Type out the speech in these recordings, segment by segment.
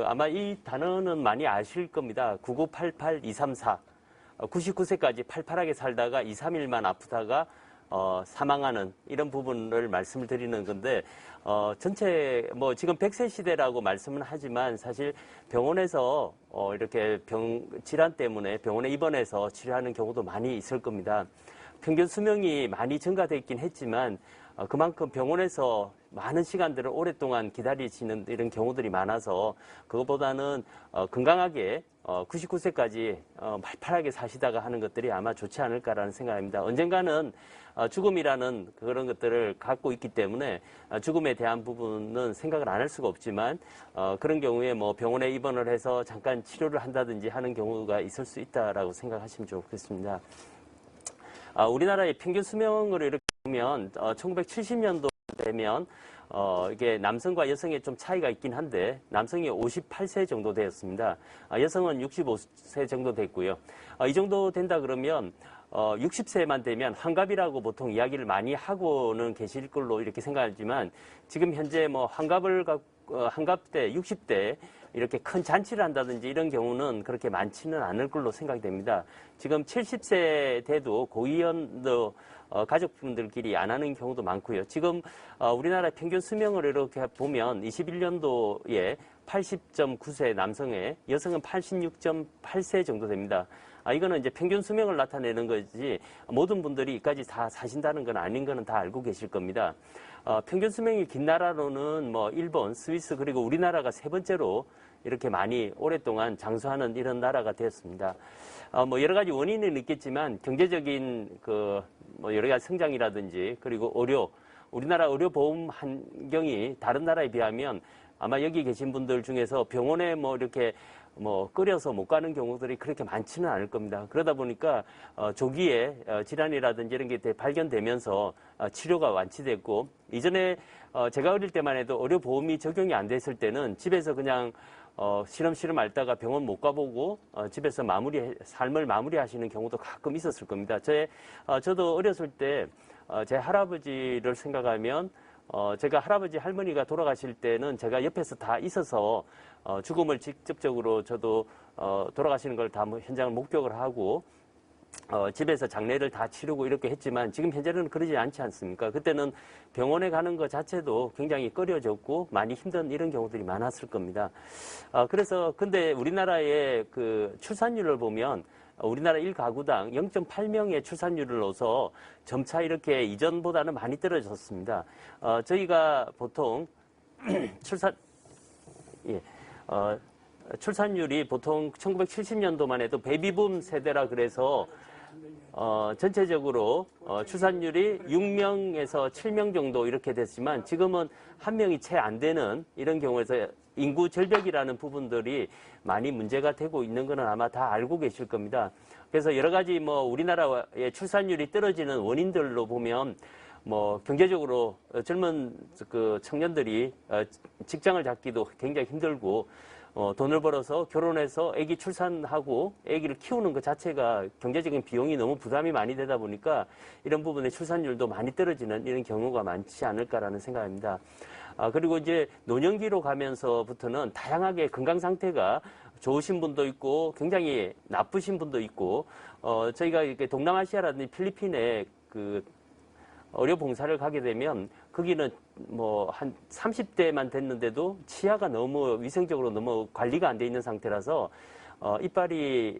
아마 이 단어는 많이 아실 겁니다. 9988-234. 99세까지 팔팔하게 살다가 2, 3일만 아프다가 사망하는 이런 부분을 말씀을 드리는 건데, 전체, 지금 100세 시대라고 말씀은 하지만 사실 병원에서, 이렇게 질환 때문에 병원에 입원해서 치료하는 경우도 많이 있을 겁니다. 평균 수명이 많이 증가됐긴 했지만, 그만큼 병원에서 많은 시간들을 오랫동안 기다리시는 이런 경우들이 많아서 그것보다는 건강하게 99세까지 팔팔하게 사시다가 하는 것들이 아마 좋지 않을까라는 생각입니다. 언젠가는 죽음이라는 그런 것들을 갖고 있기 때문에 죽음에 대한 부분은 생각을 안 할 수가 없지만 그런 경우에 병원에 입원을 해서 잠깐 치료를 한다든지 하는 경우가 있을 수 있다라고 생각하시면 좋겠습니다. 우리나라의 평균 수명을 이렇게 보면 1970년도 되면 이게 남성과 여성의 좀 차이가 있긴 한데 남성이 58세 정도 되었습니다. 여성은 65세 정도 됐고요. 이 정도 된다 그러면 60세만 되면 환갑이라고 보통 이야기를 많이 하고는 계실 걸로 이렇게 생각하지만 지금 현재 환갑 때 60대 이렇게 큰 잔치를 한다든지 이런 경우는 그렇게 많지는 않을 걸로 생각이 됩니다. 지금 70세 돼도 고위험도 가족분들끼리 안 하는 경우도 많고요. 지금 우리나라 평균 수명을 이렇게 보면 21년도에 80.9세 남성에 여성은 86.8세 정도 됩니다. 이거는 이제 평균 수명을 나타내는 거지 모든 분들이 이까지 다 사신다는 건 아닌 거는 다 알고 계실 겁니다. 평균 수명이 긴 나라로는 일본, 스위스 그리고 우리나라가 세 번째로 이렇게 많이 오랫동안 장수하는 이런 나라가 되었습니다. 여러 가지 원인은 있겠지만 경제적인 여러 가지 성장이라든지 그리고 우리나라 의료보험 환경이 다른 나라에 비하면 아마 여기 계신 분들 중에서 병원에 이렇게 끓여서 못 가는 경우들이 그렇게 많지는 않을 겁니다. 그러다 보니까 조기에 질환이라든지 이런 게 발견되면서 치료가 완치됐고 이전에 제가 어릴 때만 해도 의료보험이 적용이 안 됐을 때는 집에서 그냥 시름시름 앓다가 병원 못 가보고 집에서 삶을 마무리하시는 경우도 가끔 있었을 겁니다. 저도 어렸을 때 제 할아버지를 생각하면 제가 할아버지 할머니가 돌아가실 때는 제가 옆에서 다 있어서 죽음을 직접적으로 저도 돌아가시는 걸 다 현장을 목격을 하고 집에서 장례를 다 치르고 이렇게 했지만 지금 현재는 그러지 않지 않습니까? 그때는 병원에 가는 것 자체도 굉장히 꺼려졌고 많이 힘든 이런 경우들이 많았을 겁니다. 근데 우리나라의 출산율을 보면 우리나라 1가구당 0.8명의 출산율을 넣어서 점차 이렇게 이전보다는 많이 떨어졌습니다. 저희가 보통 출산율이 보통 1970년도만 해도 베이비붐 세대라 그래서 전체적으로 출산율이 6명에서 7명 정도 이렇게 됐지만 지금은 한 명이 채 안 되는 이런 경우에서 인구 절벽이라는 부분들이 많이 문제가 되고 있는 것은 아마 다 알고 계실 겁니다. 그래서 여러 가지 우리나라의 출산율이 떨어지는 원인들로 보면 경제적으로 젊은 청년들이 직장을 잡기도 굉장히 힘들고 돈을 벌어서 결혼해서 아기 출산하고 아기를 키우는 것 자체가 경제적인 비용이 너무 부담이 많이 되다 보니까 이런 부분의 출산율도 많이 떨어지는 이런 경우가 많지 않을까라는 생각입니다. 그리고 이제 노년기로 가면서부터는 다양하게 건강 상태가 좋으신 분도 있고 굉장히 나쁘신 분도 있고 저희가 이렇게 동남아시아라든지 필리핀에 의료봉사를 가게 되면 거기는 한 30대만 됐는데도 치아가 너무 위생적으로 너무 관리가 안 돼 있는 상태라서 이빨이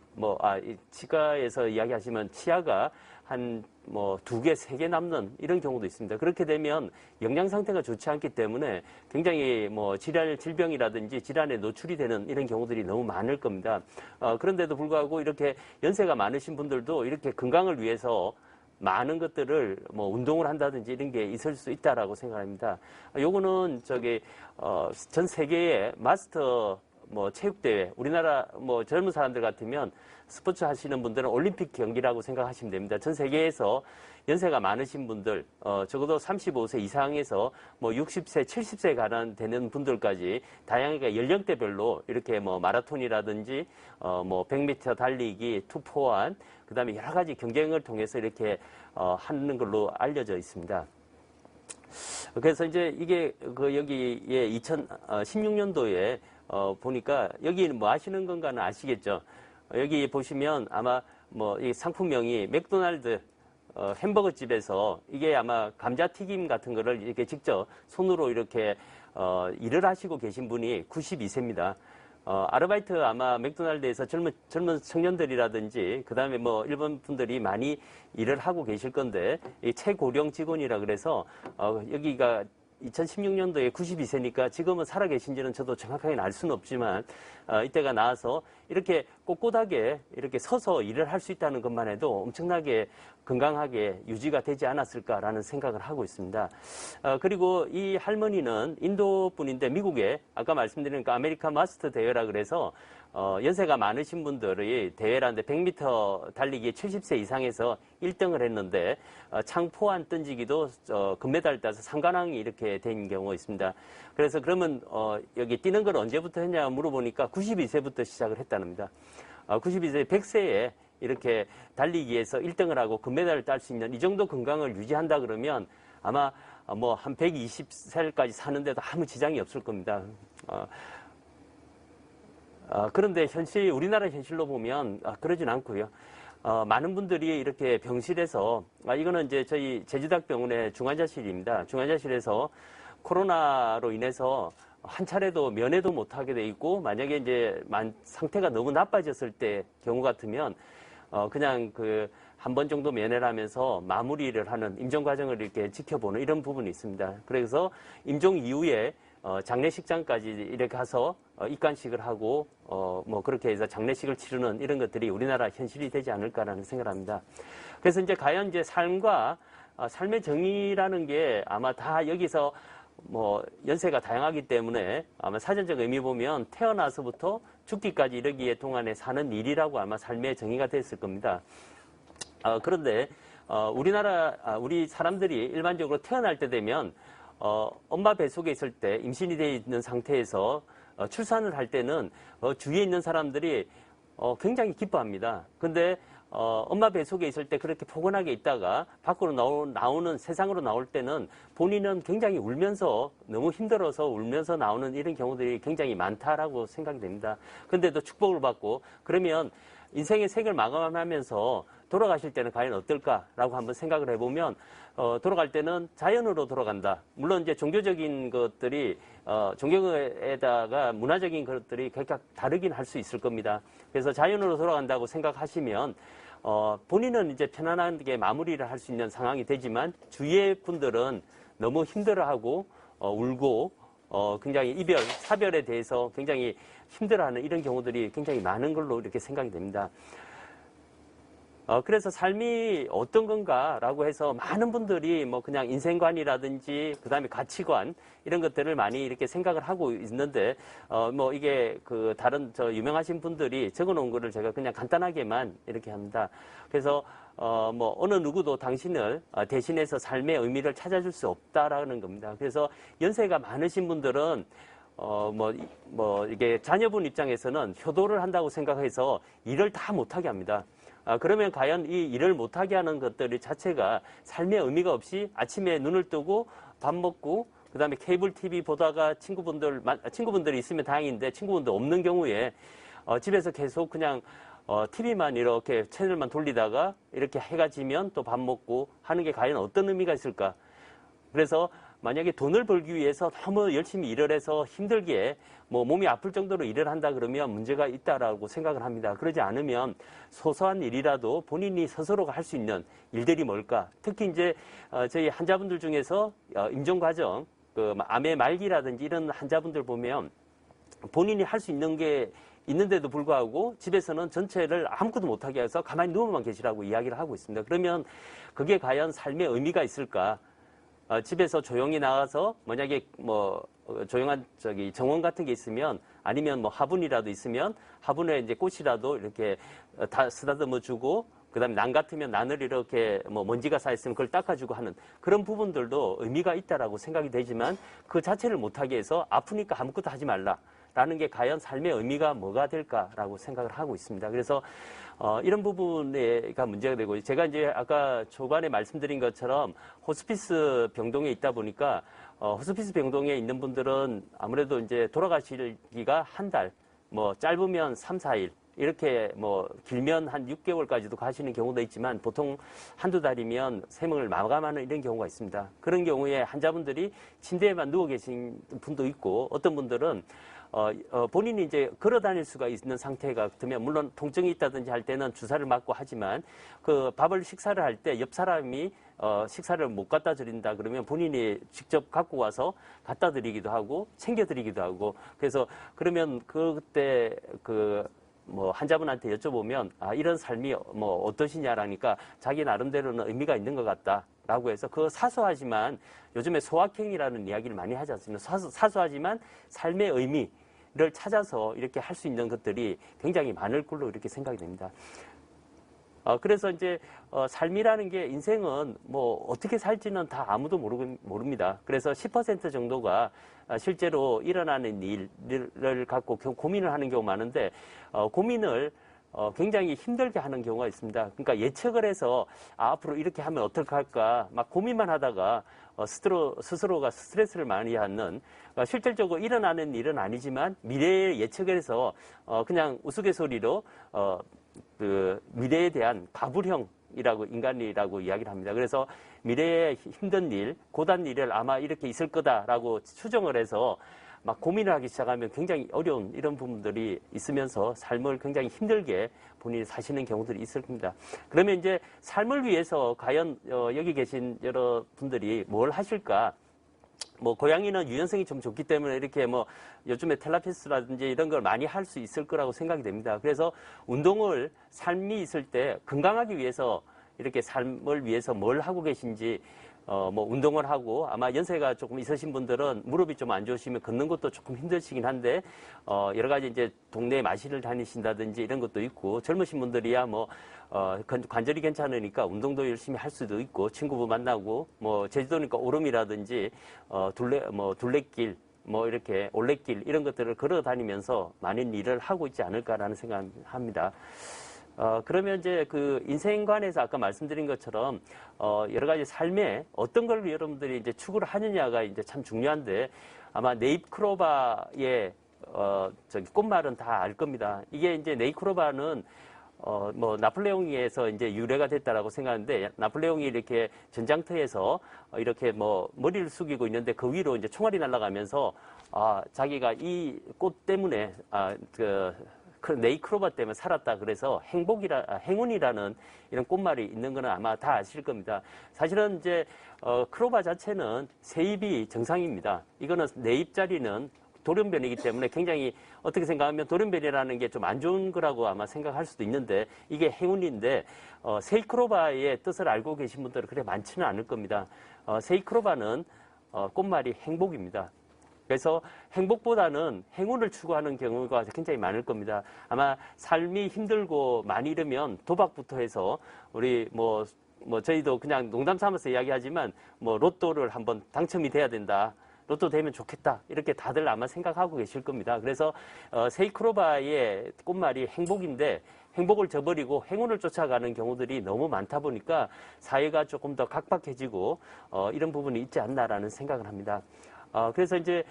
치과에서 이야기하시면 치아가 한 2개, 3개 남는 이런 경우도 있습니다. 그렇게 되면 영양 상태가 좋지 않기 때문에 굉장히 질병이라든지 질환에 노출이 되는 이런 경우들이 너무 많을 겁니다. 그런데도 불구하고 이렇게 연세가 많으신 분들도 이렇게 건강을 위해서 많은 것들을 운동을 한다든지 이런 게 있을 수 있다라고 생각합니다. 요거는 전 세계의 마스터 체육대회, 우리나라 젊은 사람들 같으면 스포츠 하시는 분들은 올림픽 경기라고 생각하시면 됩니다. 전 세계에서 연세가 많으신 분들, 적어도 35세 이상에서 60세, 70세 가량 되는 분들까지 다양하게 연령대별로 이렇게 마라톤이라든지 100m 달리기, 투포환, 그 다음에 여러 가지 경쟁을 통해서 이렇게 하는 걸로 알려져 있습니다. 그래서 이제 이게 여기에 2016년도에 보니까 여기 뭐 하시는 건가는 아시겠죠? 여기 보시면 아마 뭐 이 상품명이 맥도날드 햄버거 집에서 이게 아마 감자튀김 같은 거를 이렇게 직접 손으로 이렇게 일을 하시고 계신 분이 92세입니다. 아르바이트 아마 맥도날드에서 젊은 청년들이라든지 그 다음에 뭐 일본 분들이 많이 일을 하고 계실 건데 이 최고령 직원이라 그래서 여기가 2016년도에 92세니까 지금은 살아계신지는 저도 정확하게 알 수는 없지만 이때가 나와서 이렇게 꼿꼿하게 이렇게 서서 일을 할 수 있다는 것만 해도 엄청나게 건강하게 유지가 되지 않았을까라는 생각을 하고 있습니다. 그리고 이 할머니는 인도 분인데 미국에 아까 말씀드린 그 아메리칸 마스터 대회라 그래서 연세가 많으신 분들이 대회라는데 100m 달리기에 70세 이상에서 1등을 했는데 창포안 던지기도 금메달 따서 상관왕이 이렇게 된 경우가 있습니다. 그래서 그러면 여기 뛰는 걸 언제부터 했냐 물어보니까 92세부터 시작을 했답니다. 92세, 100세에 이렇게 달리기에서 1등을 하고 금메달을 딸 수 있는 이 정도 건강을 유지한다 그러면 아마 뭐 한 120살까지 사는데도 아무 지장이 없을 겁니다. 그런데 우리나라 현실로 보면 그러진 않고요. 많은 분들이 이렇게 병실에서, 이거는 이제 저희 제주대학병원의 중환자실입니다. 중환자실에서 코로나로 인해서 한 차례도 면회도 못하게 돼 있고, 만약에 이제 상태가 너무 나빠졌을 때 경우 같으면, 그냥 한 번 정도 면회를 하면서 마무리를 하는 임종 과정을 이렇게 지켜보는 이런 부분이 있습니다. 그래서 임종 이후에 장례식장까지 이렇게 가서 입관식을 하고 뭐 그렇게 해서 장례식을 치르는 이런 것들이 우리나라 현실이 되지 않을까라는 생각을 합니다. 그래서 이제 과연 이제 삶과 삶의 정의라는 게 아마 다 여기서 뭐 연세가 다양하기 때문에 아마 사전적 의미 보면 태어나서부터 죽기까지 이르기에 동안에 사는 일이라고 아마 삶의 정의가 됐을 겁니다. 그런데 우리 사람들이 일반적으로 태어날 때 되면 엄마 뱃속에 있을 때 임신이 되어 있는 상태에서 출산을 할 때는 주위에 있는 사람들이 굉장히 기뻐합니다. 근데 엄마 뱃속에 있을 때 그렇게 포근하게 있다가 밖으로 나오는 세상으로 나올 때는 본인은 굉장히 울면서 너무 힘들어서 울면서 나오는 이런 경우들이 굉장히 많다라고 생각이 됩니다. 근데도 축복을 받고 그러면 인생의 생을 마감하면서 돌아가실 때는 과연 어떨까라고 한번 생각을 해보면 돌아갈 때는 자연으로 돌아간다. 물론 이제 종교적인 것들이 종교에다가 문화적인 것들이 각각 다르긴 할 수 있을 겁니다. 그래서 자연으로 돌아간다고 생각하시면 본인은 이제 편안하게 마무리를 할 수 있는 상황이 되지만 주위의 분들은 너무 힘들어하고 울고 굉장히 사별에 대해서 굉장히 힘들어하는 이런 경우들이 굉장히 많은 걸로 이렇게 생각이 됩니다. 그래서 삶이 어떤 건가라고 해서 많은 분들이 뭐 그냥 인생관이라든지 그 다음에 가치관 이런 것들을 많이 이렇게 생각을 하고 있는데 뭐 이게 다른 유명하신 분들이 적어 놓은 거를 제가 그냥 간단하게만 이렇게 합니다. 그래서 뭐 어느 누구도 당신을 대신해서 삶의 의미를 찾아줄 수 없다라는 겁니다. 그래서 연세가 많으신 분들은 이게 자녀분 입장에서는 효도를 한다고 생각해서 일을 다 못하게 합니다. 그러면 과연 이 일을 못하게 하는 것들 자체가 삶의 의미가 없이 아침에 눈을 뜨고 밥 먹고 그 다음에 케이블 TV 보다가 친구분들이 있으면 다행인데 친구분들 없는 경우에 집에서 계속 그냥 TV만 이렇게 채널만 돌리다가 이렇게 해가 지면 또 밥 먹고 하는 게 과연 어떤 의미가 있을까? 그래서 만약에 돈을 벌기 위해서 너무 열심히 일을 해서 힘들게 뭐 몸이 아플 정도로 일을 한다 그러면 문제가 있다라고 생각을 합니다. 그러지 않으면 소소한 일이라도 본인이 스스로가 할 수 있는 일들이 뭘까? 특히 이제 저희 환자분들 중에서 임종 과정, 암의 말기라든지 이런 환자분들 보면 본인이 할 수 있는 게 있는데도 불구하고 집에서는 전체를 아무것도 못하게 해서 가만히 누워만 계시라고 이야기를 하고 있습니다. 그러면 그게 과연 삶의 의미가 있을까? 집에서 조용히 나가서 만약에 조용한 정원 같은 게 있으면 아니면 뭐 화분이라도 있으면 화분에 이제 꽃이라도 이렇게 다 쓰다듬어 주고 그다음에 난 같으면 난을 이렇게 먼지가 쌓여 있으면 그걸 닦아주고 하는 그런 부분들도 의미가 있다라고 생각이 되지만 그 자체를 못하게 해서 아프니까 아무것도 하지 말라. 라는 게 과연 삶의 의미가 뭐가 될까라고 생각을 하고 있습니다. 그래서 이런 부분에가 문제가 되고, 제가 이제 아까 초반에 말씀드린 것처럼 호스피스 병동에 있다 보니까 호스피스 병동에 있는 분들은 아무래도 이제 돌아가시기가 한 달, 뭐 짧으면 3, 4일 이렇게 뭐 길면 한 6개월까지도 가시는 경우도 있지만 보통 한두 달이면 생명을 마감하는 이런 경우가 있습니다. 그런 경우에 환자분들이 침대에만 누워 계신 분도 있고, 어떤 분들은 본인이 이제 걸어 다닐 수가 있는 상태가 되면, 물론 통증이 있다든지 할 때는 주사를 맞고 하지만, 그 밥을 식사를 할 때 옆 사람이 식사를 못 갖다 드린다 그러면 본인이 직접 갖고 와서 갖다 드리기도 하고 챙겨 드리기도 하고, 그래서 그러면 그때 뭐 환자분한테 여쭤보면 이런 삶이 뭐 어떠시냐라니까 자기 나름대로는 의미가 있는 것 같다라고 해서, 그 사소하지만 요즘에 소확행이라는 이야기를 많이 하지 않습니까? 사소하지만 삶의 의미를 찾아서 이렇게 할 수 있는 것들이 굉장히 많을 걸로 이렇게 생각이 됩니다. 그래서 이제 삶이라는 게, 인생은 뭐 어떻게 살지는 다 아무도 모릅니다. 그래서 10% 정도가 실제로 일어나는 일을 갖고 고민을 하는 경우가 많은데, 고민을 굉장히 힘들게 하는 경우가 있습니다. 그러니까 예측을 해서 앞으로 이렇게 하면 어떨까 할까 막 고민만 하다가 스스로가 스트레스를 많이 받는, 실질적으로 일어나는 일은 아니지만 미래에 예측을 해서 그냥 우스갯소리로 그 미래에 대한 가불형이라고, 인간이라고 이야기를 합니다. 그래서 미래에 힘든 일, 고단 일을 아마 이렇게 있을 거다라고 추정을 해서 막 고민을 하기 시작하면 굉장히 어려운 이런 부분들이 있으면서 삶을 굉장히 힘들게 본인이 사시는 경우들이 있을 겁니다. 그러면 이제 삶을 위해서 과연 여기 계신 여러분들이 뭘 하실까? 뭐 고양이는 유연성이 좀 좋기 때문에 이렇게 뭐 요즘에 텔라피스라든지 이런 걸 많이 할 수 있을 거라고 생각이 됩니다. 그래서 운동을, 삶이 있을 때 건강하기 위해서 이렇게 삶을 위해서 뭘 하고 계신지, 뭐 운동을 하고, 아마 연세가 조금 있으신 분들은 무릎이 좀 안 좋으시면 걷는 것도 조금 힘드시긴 한데, 여러 가지 이제 동네 마실을 다니신다든지 이런 것도 있고, 젊으신 분들이야 뭐 관절이 괜찮으니까 운동도 열심히 할 수도 있고, 친구분 만나고, 뭐 제주도니까 오름이라든지 둘레길, 뭐 이렇게 올레길 이런 것들을 걸어 다니면서 많은 일을 하고 있지 않을까라는 생각을 합니다. 그러면 이제 그 인생관에서 아까 말씀드린 것처럼, 여러 가지 삶에 어떤 걸 여러분들이 이제 추구를 하느냐가 이제 참 중요한데, 아마 네잎크로바의, 꽃말은 다 알 겁니다. 이게 이제 네잎크로바는, 뭐, 나폴레옹에서 이제 유래가 됐다라고 생각하는데, 나폴레옹이 이렇게 전장터에서 이렇게 뭐, 머리를 숙이고 있는데 그 위로 이제 총알이 날아가면서, 자기가 이 꽃 때문에, 네잎크로바 때문에 살았다. 그래서 행운이라는 이런 꽃말이 있는 거는 아마 다 아실 겁니다. 사실은 이제, 크로바 자체는 세잎이 정상입니다. 이거는 네잎 자리는 돌연변이기 때문에 굉장히, 어떻게 생각하면 돌연변이라는 게 좀 안 좋은 거라고 아마 생각할 수도 있는데, 이게 행운인데, 세이크로바의 뜻을 알고 계신 분들은 그래 많지는 않을 겁니다. 세이크로바는 꽃말이 행복입니다. 그래서 행복보다는 행운을 추구하는 경우가 굉장히 많을 겁니다. 아마 삶이 힘들고 많이 이러면 도박부터 해서, 우리 뭐 저희도 그냥 농담 삼아서 이야기하지만, 뭐 로또를 한번 당첨이 돼야 된다, 로또 되면 좋겠다, 이렇게 다들 아마 생각하고 계실 겁니다. 그래서 세이크로바의 꽃말이 행복인데, 행복을 저버리고 행운을 쫓아가는 경우들이 너무 많다 보니까 사회가 조금 더 각박해지고 이런 부분이 있지 않나라는 생각을 합니다. 그래서 이제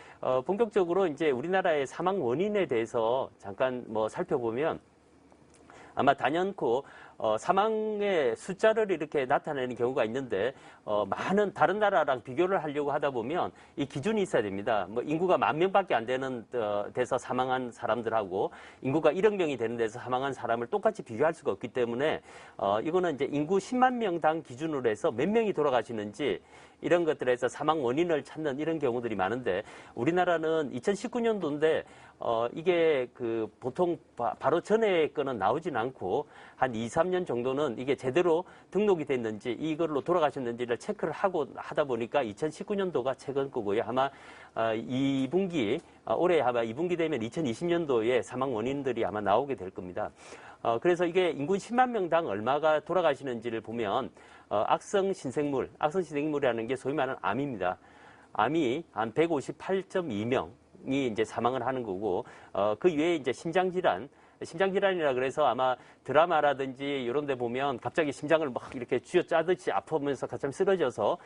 본격적으로 이제 우리나라의 사망 원인에 대해서 잠깐 뭐 살펴보면, 아마 단연코 사망의 숫자를 이렇게 나타내는 경우가 있는데, 많은 다른 나라랑 비교를 하려고 하다 보면 이 기준이 있어야 됩니다. 뭐 인구가 10,000명밖에 안 되는 데서 사망한 사람들하고 인구가 1억 명이 되는 데서 사망한 사람을 똑같이 비교할 수가 없기 때문에, 이거는 이제 인구 10만 명당 기준으로 해서 몇 명이 돌아가시는지 이런 것들에서 사망 원인을 찾는 이런 경우들이 많은데, 우리나라는 2019년도인데 이게 그 보통 바로 전에 거는 나오진 않고 한 2, 3년 정도는 이게 제대로 등록이 됐는지 이걸로 돌아가셨는지를 체크를 하고 하다 보니까 2019년도가 최근 거고요. 아마 2분기, 올해 아마 2분기 되면 2020년도에 사망 원인들이 아마 나오게 될 겁니다. 그래서 이게 인구 10만 명당 얼마가 돌아가시는지를 보면, 악성 신생물이라는 게 소위 말하는 암입니다. 암이 한 158.2명, 명이 이제 사망을 하는 거고, 그 이외에 이제 심장질환이라 그래서 아마 드라마라든지 이런 데 보면 갑자기 심장을 막 이렇게 쥐어짜듯이 아프면서 갑자기 쓰러져서,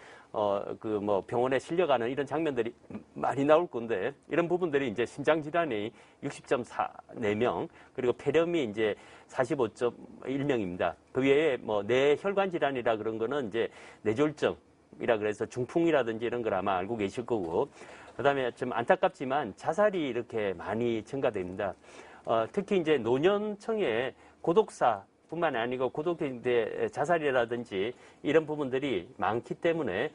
그 뭐 병원에 실려가는 이런 장면들이 많이 나올 건데, 이런 부분들이 이제 심장질환이 60.4명, 그리고 폐렴이 이제 45.1명입니다. 그 외에 뭐 뇌혈관 질환이라 그런 거는 이제 뇌졸중이라 그래서 중풍이라든지 이런 걸 아마 알고 계실 거고, 그 다음에 좀 안타깝지만 자살이 이렇게 많이 증가됩니다. 특히 이제 노년층의 고독사뿐만 아니고 고독인데 자살이라든지 이런 부분들이 많기 때문에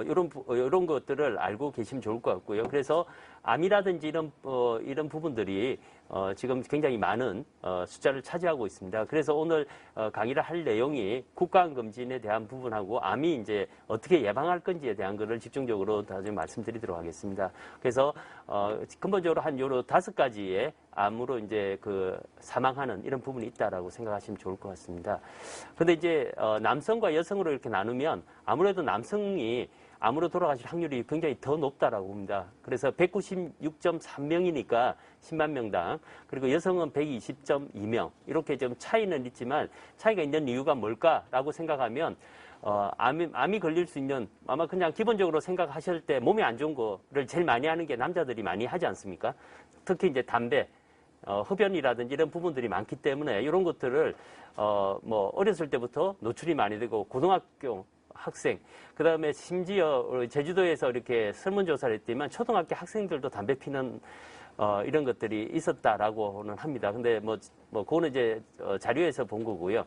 이런 것들을 알고 계시면 좋을 것 같고요. 그래서 암이라든지 이런 부분들이 지금 굉장히 많은 숫자를 차지하고 있습니다. 그래서 오늘 강의를 할 내용이 국가암검진에 대한 부분하고 암이 이제 어떻게 예방할 건지에 대한 것을 집중적으로 나중에 말씀드리도록 하겠습니다. 그래서 근본적으로 한 요로 5가지의 암으로 이제 그 사망하는 이런 부분이 있다라고 생각하시면 좋을 것 같습니다. 근데 이제 남성과 여성으로 이렇게 나누면 아무래도 남성이 암으로 돌아가실 확률이 굉장히 더 높다라고 봅니다. 그래서 196.3명이니까 10만 명당, 그리고 여성은 120.2명, 이렇게 좀 차이는 있지만 차이가 있는 이유가 뭘까라고 생각하면 암이 걸릴 수 있는, 아마 그냥 기본적으로 생각하실 때 몸에 안 좋은 거를 제일 많이 하는 게 남자들이 많이 하지 않습니까? 특히 이제 담배, 흡연이라든지 이런 부분들이 많기 때문에 이런 것들을 뭐 어렸을 때부터 노출이 많이 되고, 고등학교 학생, 그 다음에 심지어 제주도에서 이렇게 설문조사를 했지만 초등학교 학생들도 담배 피는 이런 것들이 있었다라고는 합니다. 근데 그거는 이제 자료에서 본 거고요.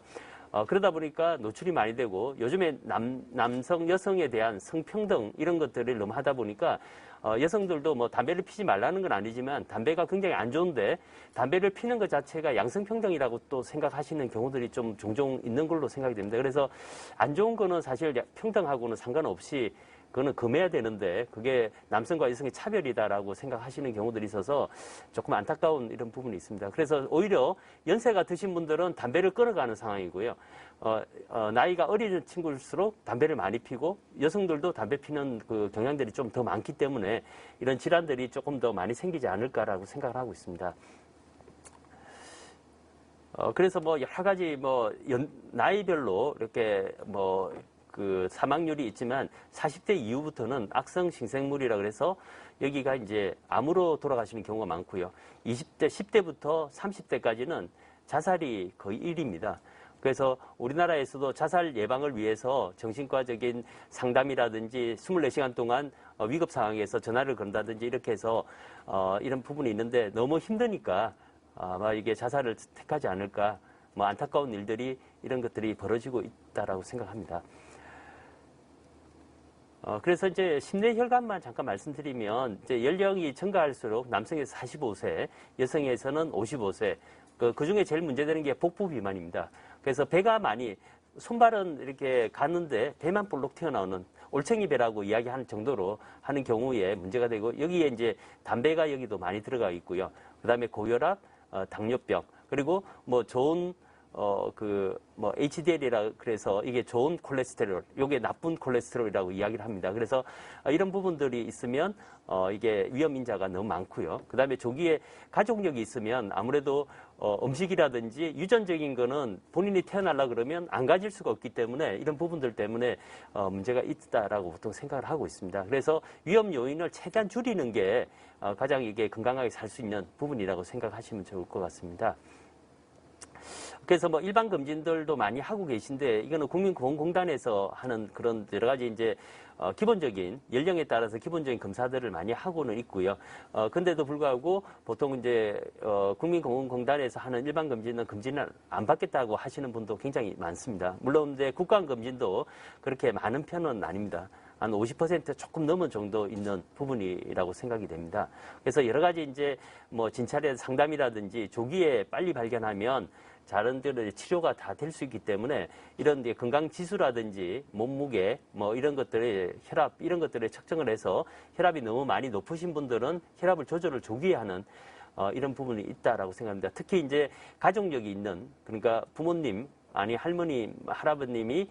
그러다 보니까 노출이 많이 되고, 요즘에 남성, 여성에 대한 성평등 이런 것들을 너무 하다 보니까 여성들도 뭐 담배를 피지 말라는 건 아니지만 담배가 굉장히 안 좋은데 담배를 피는 것 자체가 양성평등이라고 또 생각하시는 경우들이 좀 종종 있는 걸로 생각이 됩니다. 그래서 안 좋은 거는 사실 평등하고는 상관없이 그거는 금해야 되는데 그게 남성과 여성의 차별이다라고 생각하시는 경우들이 있어서 조금 안타까운 이런 부분이 있습니다. 그래서 오히려 연세가 드신 분들은 담배를 끊어가는 상황이고요. 나이가 어린 친구일수록 담배를 많이 피고, 여성들도 담배 피는 그 경향들이 좀 더 많기 때문에 이런 질환들이 조금 더 많이 생기지 않을까라고 생각을 하고 있습니다. 그래서 뭐 여러 가지 나이별로 이렇게 그 사망률이 있지만 40대 이후부터는 악성 신생물이라 그래서 여기가 이제 암으로 돌아가시는 경우가 많고요. 20대, 10대부터 30대까지는 자살이 거의 1위입니다. 그래서 우리나라에서도 자살 예방을 위해서 정신과적인 상담이라든지 24시간 동안 위급 상황에서 전화를 건다든지 이렇게 해서 이런 부분이 있는데, 너무 힘드니까 아마 이게 자살을 택하지 않을까, 안타까운 일들이 이런 것들이 벌어지고 있다라고 생각합니다. 그래서 이제 심뇌혈관만 잠깐 말씀드리면, 이제 연령이 증가할수록 남성에서 45세, 여성에서는 55세, 그 중에 제일 문제되는 게 복부 비만입니다. 그래서 배가 많이, 손발은 이렇게 가는데 배만 볼록 튀어나오는 올챙이 배라고 이야기하는 정도로 하는 경우에 문제가 되고, 여기에 이제 담배가 여기도 많이 들어가 있고요. 그 다음에 고혈압, 당뇨병, 그리고 좋은 HDL이라 그래서 이게 좋은 콜레스테롤, 이게 나쁜 콜레스테롤이라고 이야기를 합니다. 그래서 이런 부분들이 있으면 이게 위험 인자가 너무 많고요. 그 다음에 조기에 가족력이 있으면 아무래도 음식이라든지 유전적인 거는 본인이 태어나려고 그러면 안 가질 수가 없기 때문에 이런 부분들 때문에 문제가 있다라고 보통 생각을 하고 있습니다. 그래서 위험 요인을 최대한 줄이는 게 가장 이게 건강하게 살 수 있는 부분이라고 생각하시면 좋을 것 같습니다. 그래서 일반 검진들도 많이 하고 계신데, 이거는 국민보건공단에서 하는 그런 여러 가지 이제 기본적인 연령에 따라서 기본적인 검사들을 많이 하고는 있고요. 근데도 불구하고 보통 이제 국민보건공단에서 하는 일반 검진을 안 받겠다고 하시는 분도 굉장히 많습니다. 물론 이제 국가암검진도 그렇게 많은 편은 아닙니다. 한 50% 조금 넘은 정도 있는 부분이라고 생각이 됩니다. 그래서 여러 가지 이제 진찰의 상담이라든지 조기에 빨리 발견하면 자른들의 치료가 다 될 수 있기 때문에 이런 건강 지수라든지 몸무게 이런 것들의 혈압 이런 것들을 측정을 해서 혈압이 너무 많이 높으신 분들은 혈압을 조절을 조기에 하는 이런 부분이 있다라고 생각합니다. 특히 이제 가족력이 있는, 그러니까 부모님 아니 할머니, 할아버님이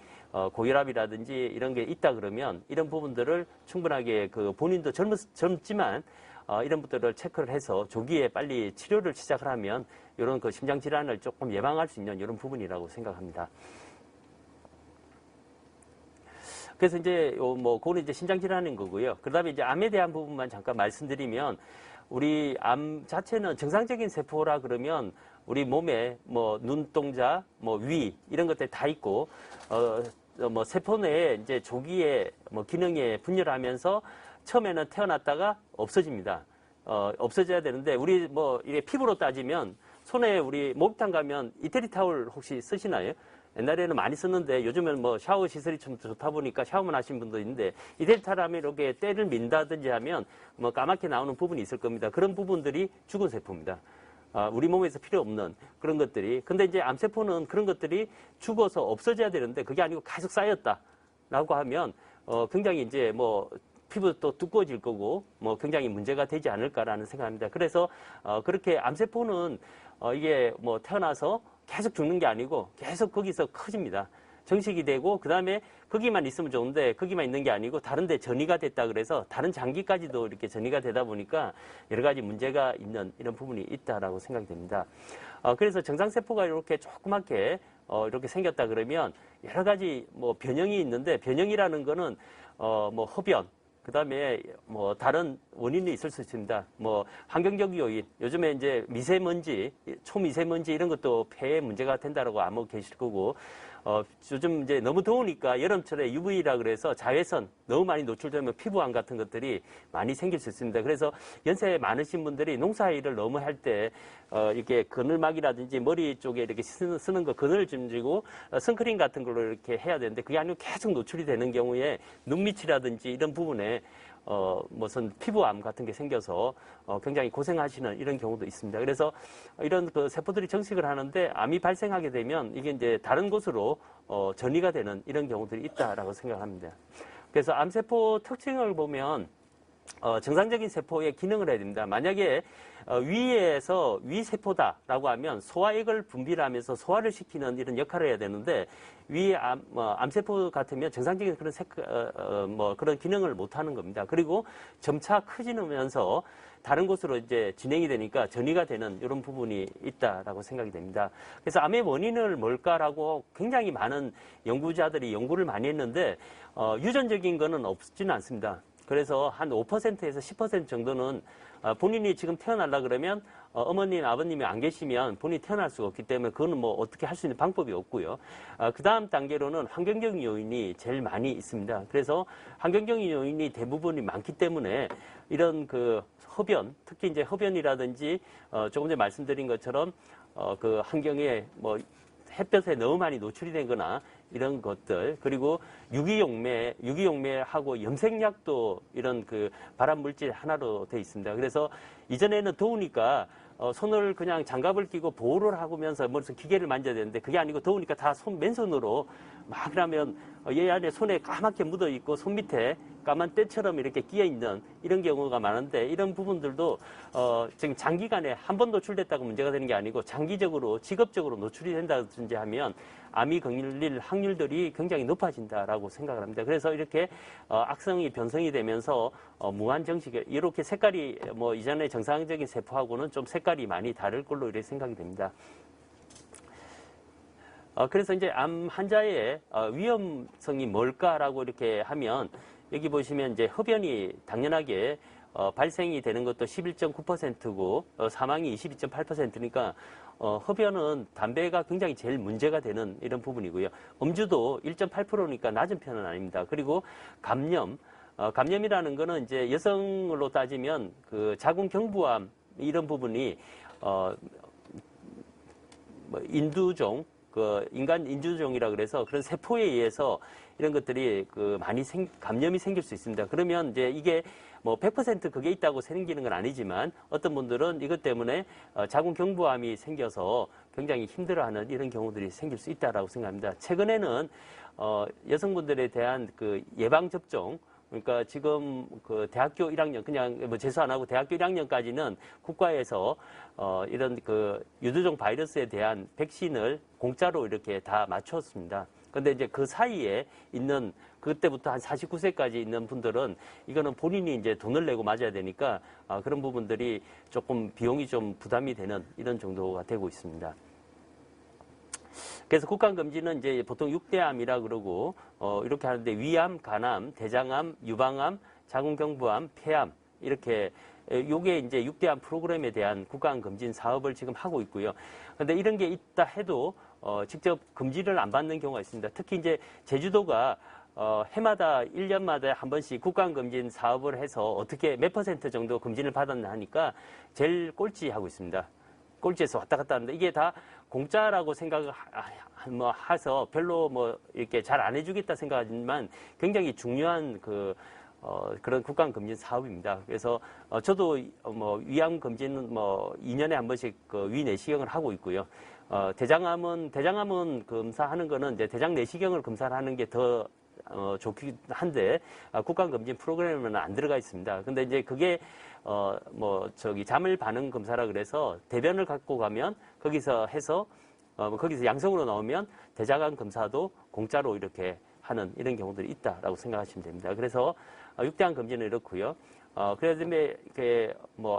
고혈압이라든지 이런 게 있다 그러면 이런 부분들을 충분하게 본인도 젊지만 이런 것들을 체크를 해서 조기에 빨리 치료를 시작을 하면 이런 그 심장 질환을 조금 예방할 수 있는 이런 부분이라고 생각합니다. 그래서 이제 그거는 이제 심장 질환인 거고요. 그다음에 이제 암에 대한 부분만 잠깐 말씀드리면 우리 암 자체는 정상적인 세포라 그러면 우리 몸에 눈동자, 위 이런 것들 다 있고 세포 내에 이제 조기에 기능에 분열하면서 처음에는 태어났다가 없어집니다. 없어져야 되는데 우리 이게 피부로 따지면 손에 우리 목욕탕 가면 이태리 타올 혹시 쓰시나요? 옛날에는 많이 썼는데 요즘은 샤워 시설이 좀 좋다 보니까 샤워만 하신 분도 있는데 이태리 타올 하면 이렇게 때를 민다든지 하면 까맣게 나오는 부분이 있을 겁니다. 그런 부분들이 죽은 세포입니다. 우리 몸에서 필요 없는 그런 것들이. 근데 이제 암세포는 그런 것들이 죽어서 없어져야 되는데 그게 아니고 계속 쌓였다라고 하면 굉장히 이제 피부도 또 두꺼워질 거고 굉장히 문제가 되지 않을까라는 생각합니다. 그래서 그렇게 암세포는 이게 태어나서 계속 죽는 게 아니고 계속 거기서 커집니다. 정식이 되고 그다음에 거기만 있으면 좋은데 거기만 있는 게 아니고 다른 데 전이가 됐다 그래서 다른 장기까지도 이렇게 전이가 되다 보니까 여러 가지 문제가 있는 이런 부분이 있다라고 생각이 됩니다. 그래서 정상세포가 이렇게 조그맣게 이렇게 생겼다 그러면 여러 가지 변형이 있는데 변형이라는 거는 흡연 그다음에 다른 원인이 있을 수 있습니다. 환경적 요인, 요즘에 이제 미세먼지, 초미세먼지 이런 것도 폐에 문제가 된다라고 아마 계실 거고, 요즘 이제 너무 더우니까 여름철에 UV라 그래서 자외선 너무 많이 노출되면 피부암 같은 것들이 많이 생길 수 있습니다. 그래서 연세 많으신 분들이 농사일을 너무 할 때 이렇게 그늘막이라든지 머리 쪽에 이렇게 쓰는 거 그늘 좀 지고 선크림 같은 걸로 이렇게 해야 되는데 그게 아니고 계속 노출이 되는 경우에 눈밑이라든지 이런 부분에 무슨 피부암 같은 게 생겨서 굉장히 고생하시는 이런 경우도 있습니다. 그래서 이런 그 세포들이 정식을 하는데 암이 발생하게 되면 이게 이제 다른 곳으로 전이가 되는 이런 경우들이 있다라고 생각합니다. 그래서 암세포 특징을 보면 정상적인 세포의 기능을 해야 됩니다. 만약에 위에서 위세포다라고 하면 소화액을 분비를 하면서 소화를 시키는 이런 역할을 해야 되는데 위 암세포 같으면 정상적인 그런 그런 기능을 못 하는 겁니다. 그리고 점차 커지면서 다른 곳으로 이제 진행이 되니까 전이가 되는 이런 부분이 있다라고 생각이 됩니다. 그래서 암의 원인을 뭘까라고 굉장히 많은 연구자들이 연구를 많이 했는데 유전적인 거는 없지는 않습니다. 그래서 한 5%에서 10% 정도는 본인이 지금 태어나려 그러면 어머님, 아버님이 안 계시면 본인이 태어날 수가 없기 때문에 그거는 어떻게 할 수 있는 방법이 없고요. 그 다음 단계로는 환경적인 요인이 제일 많이 있습니다. 그래서 환경적인 요인이 대부분이 많기 때문에 이런 그 흡연, 특히 이제 흡연이라든지 조금 전에 말씀드린 것처럼 그 환경에 햇볕에 너무 많이 노출이 되거나 이런 것들 그리고 유기용매하고 염색약도 이런 그 발암 물질 하나로 되어 있습니다. 그래서 이전에는 더우니까 손을 그냥 장갑을 끼고 보호를 하면서 무슨 기계를 만져야 되는데 그게 아니고 더우니까 다 맨손으로 막 그러면 얘 안에 손에 까맣게 묻어 있고 손 밑에 까만 때처럼 이렇게 끼어 있는 이런 경우가 많은데 이런 부분들도 지금 장기간에 한 번 노출됐다고 문제가 되는 게 아니고 장기적으로 직업적으로 노출이 된다든지 하면 암이 걸릴 확률들이 굉장히 높아진다라고 생각을 합니다. 그래서 이렇게 악성이 변성이 되면서 무한정식 이렇게 색깔이 이전에 정상적인 세포하고는 좀 색깔이 많이 다를 걸로 이렇게 생각이 됩니다. 그래서 이제 암 환자의 위험성이 뭘까라고 이렇게 하면 여기 보시면 이제 흡연이 당연하게 발생이 되는 것도 11.9%고 사망이 22.8%니까 흡연은 담배가 굉장히 제일 문제가 되는 이런 부분이고요. 음주도 1.8%니까 낮은 편은 아닙니다. 그리고 감염이라는 거는 이제 여성으로 따지면 그 자궁경부암 이런 부분이 인두종 인간 인두종이라 그래서 그런 세포에 의해서 이런 것들이 많이 감염이 생길 수 있습니다. 그러면 이제 이게 100% 그게 있다고 생기는 건 아니지만 어떤 분들은 이것 때문에 자궁경부암이 생겨서 굉장히 힘들어하는 이런 경우들이 생길 수 있다라고 생각합니다. 최근에는 여성분들에 대한 그 예방 접종 그러니까 지금 그 대학교 1학년 그냥 재수 안 하고 대학교 1학년까지는 국가에서 이런 그 유두종 바이러스에 대한 백신을 공짜로 이렇게 다 맞췄습니다. 근데 이제 그 사이에 있는 그때부터 한 49세까지 있는 분들은 이거는 본인이 이제 돈을 내고 맞아야 되니까 그런 부분들이 조금 비용이 좀 부담이 되는 이런 정도가 되고 있습니다. 그래서 국간검진은 이제 보통 6대암이라 그러고 이렇게 하는데 위암, 간암, 대장암, 유방암, 자궁경부암, 폐암 이렇게 요게 이제 6대암 프로그램에 대한 국간검진 사업을 지금 하고 있고요. 근데 이런 게 있다 해도 직접 금지를 안 받는 경우가 있습니다. 특히 이제 제주도가 해마다 1년마다 한 번씩 국간검진 사업을 해서 어떻게 몇 % 정도 금진을 받았나 하니까 제일 꼴찌하고 있습니다. 꼴찌에서 왔다 갔다 하는데 이게 다 공짜라고 생각을 해서 별로 뭐 이렇게 잘 안 해주겠다 생각하지만 굉장히 중요한 그런 국간검진 사업입니다. 그래서 저도 뭐 위암 검진은 뭐 2년에 한 번씩 위 내시경을 하고 있고요. 대장암은 검사하는 거는 이제 대장 내시경을 검사를 하는 게 더 좋긴 한데 국간검진 프로그램에는 안 들어가 있습니다. 근데 이제 그게 자물 반응 검사라 그래서 대변을 갖고 가면 거기서 해서 거기서 양성으로 나오면 대장암 검사도 공짜로 이렇게 하는 이런 경우들이 있다라고 생각하시면 됩니다. 그래서 6대암 검진은 이렇고요. 그래서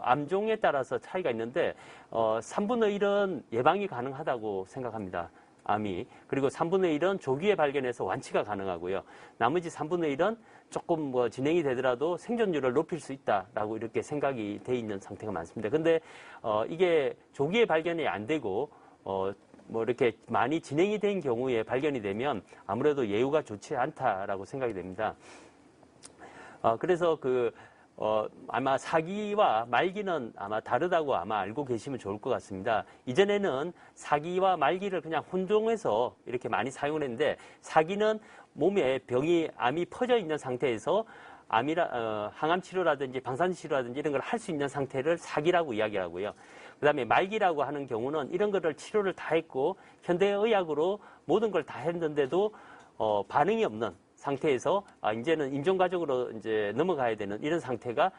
암종에 따라서 차이가 있는데 3분의 1은 예방이 가능하다고 생각합니다. 암이. 그리고 3분의 1은 조기에 발견해서 완치가 가능하고요. 나머지 3분의 1은 조금 진행이 되더라도 생존율을 높일 수 있다라고 이렇게 생각이 돼 있는 상태가 많습니다. 근데 이게 조기에 발견이 안 되고 이렇게 많이 진행이 된 경우에 발견이 되면 아무래도 예후가 좋지 않다라고 생각이 됩니다. 그래서 아마 사기와 말기는 아마 다르다고 아마 알고 계시면 좋을 것 같습니다. 이전에는 사기와 말기를 그냥 혼종해서 이렇게 많이 사용을 했는데 사기는 몸에 암이 퍼져 있는 상태에서 항암 치료라든지 방사선 치료라든지 이런 걸 할 수 있는 상태를 사기라고 이야기하고요. 그 다음에 말기라고 하는 경우는 이런 거를 치료를 다 했고 현대의학으로 모든 걸 다 했는데도 반응이 없는 상태에서 이제는 임종 과정으로 이제 넘어가야 되는 이런 상태가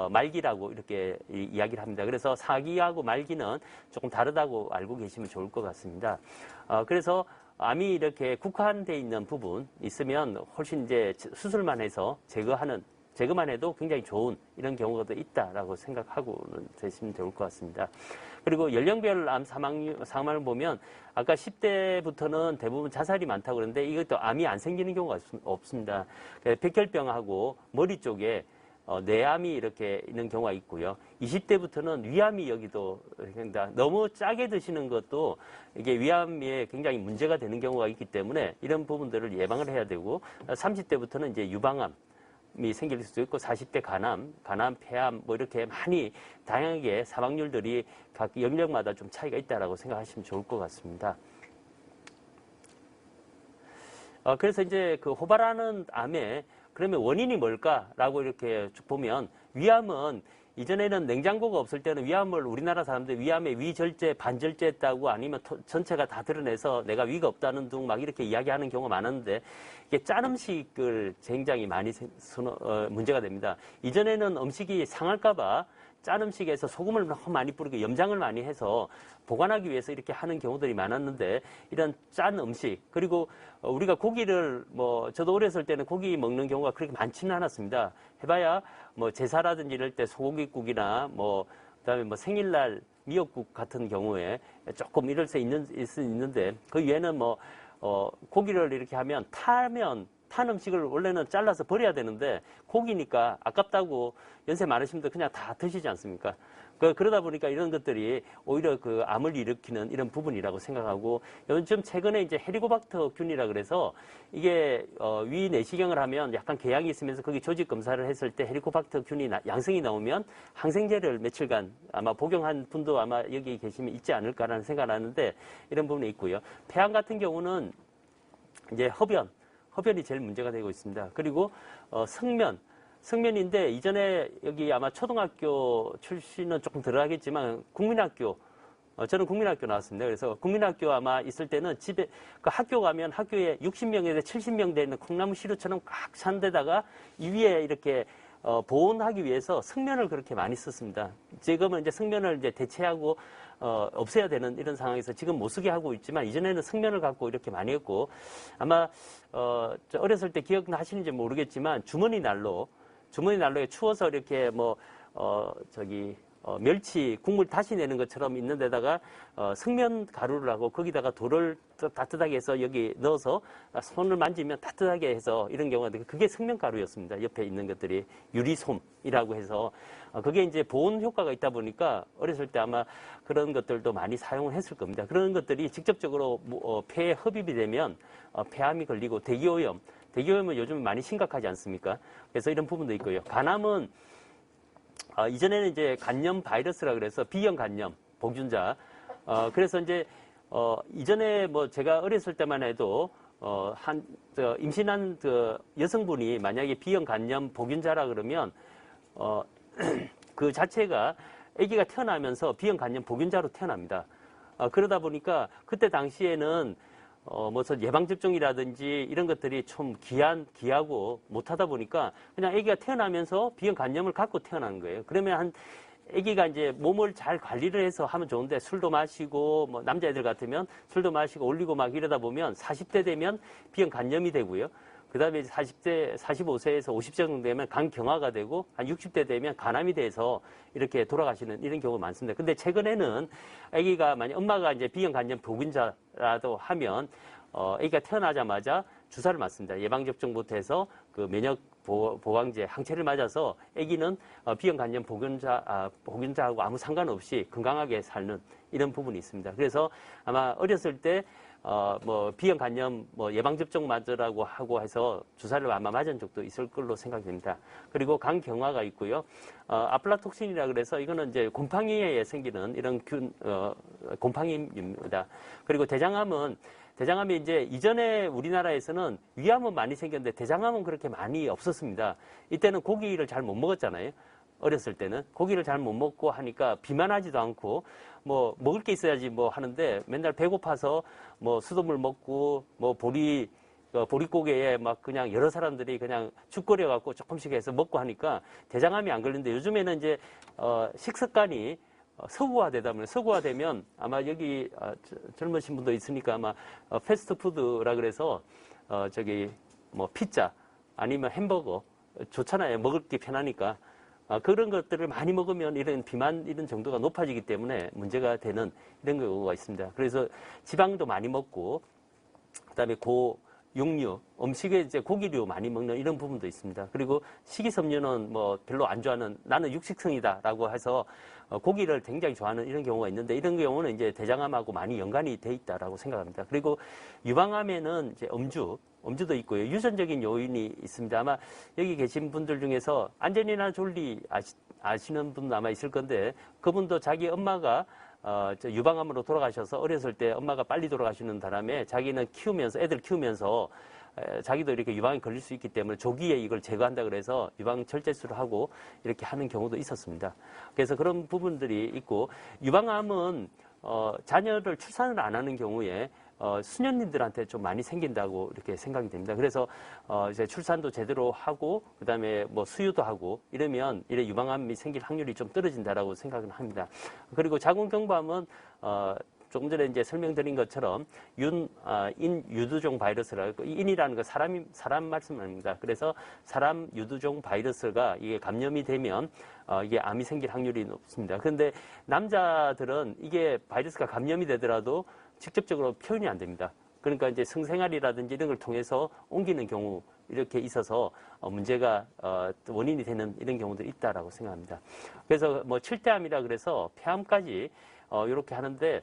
말기라고 이렇게 이야기를 합니다. 그래서 사기하고 말기는 조금 다르다고 알고 계시면 좋을 것 같습니다. 그래서 암이 이렇게 국한되어 있는 부분 있으면 훨씬 이제 수술만 해서 제거만 해도 굉장히 좋은 이런 경우가 있다라고 생각하고 되시면 좋을 것 같습니다. 그리고 연령별 암 사망을 보면 아까 10대부터는 대부분 자살이 많다고 그러는데 이것도 암이 안 생기는 경우가 없습니다. 백혈병하고 머리 쪽에 뇌암이 이렇게 있는 경우가 있고요. 20대부터는 위암이 여기도 너무 짜게 드시는 것도 이게 위암에 굉장히 문제가 되는 경우가 있기 때문에 이런 부분들을 예방을 해야 되고 30대부터는 이제 유방암 이 생길 수도 있고 40대 간암, 폐암 이렇게 많이 다양하게 사망률들이 각 연령마다 좀 차이가 있다라고 생각하시면 좋을 것 같습니다. 그래서 이제 호발하는 암에 그러면 원인이 뭘까라고 이렇게 쭉 보면 위암은 이전에는 냉장고가 없을 때는 위암을 우리나라 사람들 위암에 위절제, 반절제했다고 아니면 전체가 다 드러내서 내가 위가 없다는 둥 막 이렇게 이야기하는 경우가 많았는데 이게 짠 음식을 굉장히 많이 문제가 됩니다. 이전에는 음식이 상할까봐 짠 음식에서 소금을 너무 많이 뿌리고 염장을 많이 해서 보관하기 위해서 이렇게 하는 경우들이 많았는데 이런 짠 음식 그리고 우리가 고기를 저도 어렸을 때는 고기 먹는 경우가 그렇게 많지는 않았습니다. 해봐야 제사라든지 이럴 때 소고기국이나 그다음에 생일날 미역국 같은 경우에 조금 이럴 수 있는데 그 외에는 고기를 이렇게 하면 탄 음식을 원래는 잘라서 버려야 되는데 고기니까 아깝다고 연세 많으신 분들 그냥 다 드시지 않습니까? 그러다 보니까 이런 것들이 오히려 암을 일으키는 이런 부분이라고 생각하고 요즘 최근에 이제 헤리코박터 균이라 그래서 이게 위 내시경을 하면 약간 궤양이 있으면서 거기 조직 검사를 했을 때 헤리코박터 균이 양성이 나오면 항생제를 며칠간 아마 복용한 분도 아마 여기 계시면 있지 않을까라는 생각을 하는데 이런 부분이 있고요. 폐암 같은 경우는 이제 흡연이 제일 문제가 되고 있습니다. 그리고 성면인데 이전에 여기 아마 초등학교 출신은 조금 들어가겠지만 국민학교 저는 국민학교 나왔습니다. 그래서 국민학교 아마 있을 때는 집에 학교 가면 학교에 60명에서 70명 되는 콩나무 시루처럼 꽉 찬 데다가 이 위에 이렇게 보온하기 위해서 성면을 그렇게 많이 썼습니다. 지금은 이제 성면을 이제 대체하고 없애야 되는 이런 상황에서 지금 못 쓰게 하고 있지만 이전에는 성면을 갖고 이렇게 많이 했고 아마 어렸을 때 기억나시는지 모르겠지만 주머니 난로에 추워서 이렇게 멸치 국물 다시 내는 것처럼 있는 데다가 성면 가루를 하고 거기다가 돌을 따뜻하게 해서 여기 넣어서 손을 만지면 따뜻하게 해서 이런 경우가 그게 성면 가루였습니다. 옆에 있는 것들이 유리솜이라고 해서 그게 이제 보온 효과가 있다 보니까 어렸을 때 아마 그런 것들도 많이 사용을 했을 겁니다. 그런 것들이 직접적으로 폐에 흡입이 되면 폐암이 걸리고 대기오염은 요즘 많이 심각하지 않습니까? 그래서 이런 부분도 있고요. 간암은 이전에는 이제 간염 바이러스라 그래서 비형 간염 보균자. 그래서 이제 이전에 제가 어렸을 때만 해도 임신한 여성분이 만약에 비형 간염 보균자라 그러면 그 자체가 아기가 태어나면서 비형 간염 보균자로 태어납니다. 그러다 보니까 그때 당시에는 예방접종이라든지 이런 것들이 좀 귀하고 못하다 보니까 그냥 아기가 태어나면서 비형 간염을 갖고 태어나는 거예요. 그러면 아기가 이제 몸을 잘 관리를 해서 하면 좋은데 술도 마시고 남자애들 같으면 술도 마시고 올리고 막 이러다 보면 40대 되면 비형 간염이 되고요. 그 다음에 45세에서 50세 정도 되면 간경화가 되고 한 60대 되면 간암이 돼서 이렇게 돌아가시는 이런 경우가 많습니다. 근데 최근에는 아기가 만약 엄마가 이제 비형 간염 보균자라도 하면 아기가 태어나자마자 주사를 맞습니다. 예방접종부터 해서 그 면역 보강제 항체를 맞아서 아기는 비형 간염 보균자하고 아무 상관없이 건강하게 사는 이런 부분이 있습니다. 그래서 아마 어렸을 때 비형 간염 예방접종 맞으라고 하고 해서 주사를 아마 맞은 적도 있을 걸로 생각됩니다. 그리고 간경화가 있고요. 아플라톡신이라 그래서 이거는 이제 곰팡이에 생기는 이런 곰팡이입니다. 그리고 대장암이 이제 이전에 우리나라에서는 위암은 많이 생겼는데 대장암은 그렇게 많이 없었습니다. 이때는 고기를 잘 못 먹었잖아요. 어렸을 때는 고기를 잘 못 먹고 하니까 비만하지도 않고 먹을 게 있어야지 하는데 맨날 배고파서 수돗물 먹고 보릿고개에 막 그냥 여러 사람들이 그냥 죽거려 갖고 조금씩 해서 먹고 하니까 대장암이 안 걸리는데 요즘에는 이제 식습관이 서구화되면 아마 여기 젊으신 분도 있으니까 아마 패스트푸드라 그래서 피자 아니면 햄버거 좋잖아요. 먹을 게 편하니까. 그런 것들을 많이 먹으면 이런 비만 이런 정도가 높아지기 때문에 문제가 되는 이런 경우가 있습니다. 그래서 지방도 많이 먹고 그다음에 육류, 음식에 이제 고기류 많이 먹는 이런 부분도 있습니다. 그리고 식이섬유는 별로 안 좋아하는 나는 육식성이다라고 해서 고기를 굉장히 좋아하는 이런 경우가 있는데 이런 경우는 이제 대장암하고 많이 연관이 돼 있다라고 생각합니다. 그리고 유방암에는 이제 음주도 있고요. 유전적인 요인이 있습니다. 아마 여기 계신 분들 중에서 안젤리나 졸리 아시는 분 아마 있을 건데 그분도 자기 엄마가 유방암으로 돌아가셔서 어렸을 때 엄마가 빨리 돌아가시는 바람에 자기는 애들 키우면서 자기도 이렇게 유방이 걸릴 수 있기 때문에 조기에 이걸 제거한다 그래서 유방 절제술을 하고 이렇게 하는 경우도 있었습니다. 그래서 그런 부분들이 있고 유방암은 자녀를 출산을 안 하는 경우에 수녀님들한테 좀 많이 생긴다고 이렇게 생각이 됩니다. 그래서 이제 출산도 제대로 하고 그다음에 수유도 하고 이러면 유방암이 생길 확률이 좀 떨어진다라고 생각을 합니다. 그리고 자궁경부암은 조금 전에 이제 설명드린 것처럼 인유두종 바이러스라고 인이라는 거 사람 말씀입니다. 그래서 사람 유두종 바이러스가 이게 감염이 되면 이게 암이 생길 확률이 높습니다. 그런데 남자들은 이게 바이러스가 감염이 되더라도 직접적으로 표현이 안 됩니다. 그러니까 이제 성생활이라든지 이런 걸 통해서 옮기는 경우 이렇게 있어서 문제가 원인이 되는 이런 경우도 있다라고 생각합니다. 그래서 7대암이라 그래서 폐암까지 이렇게 하는데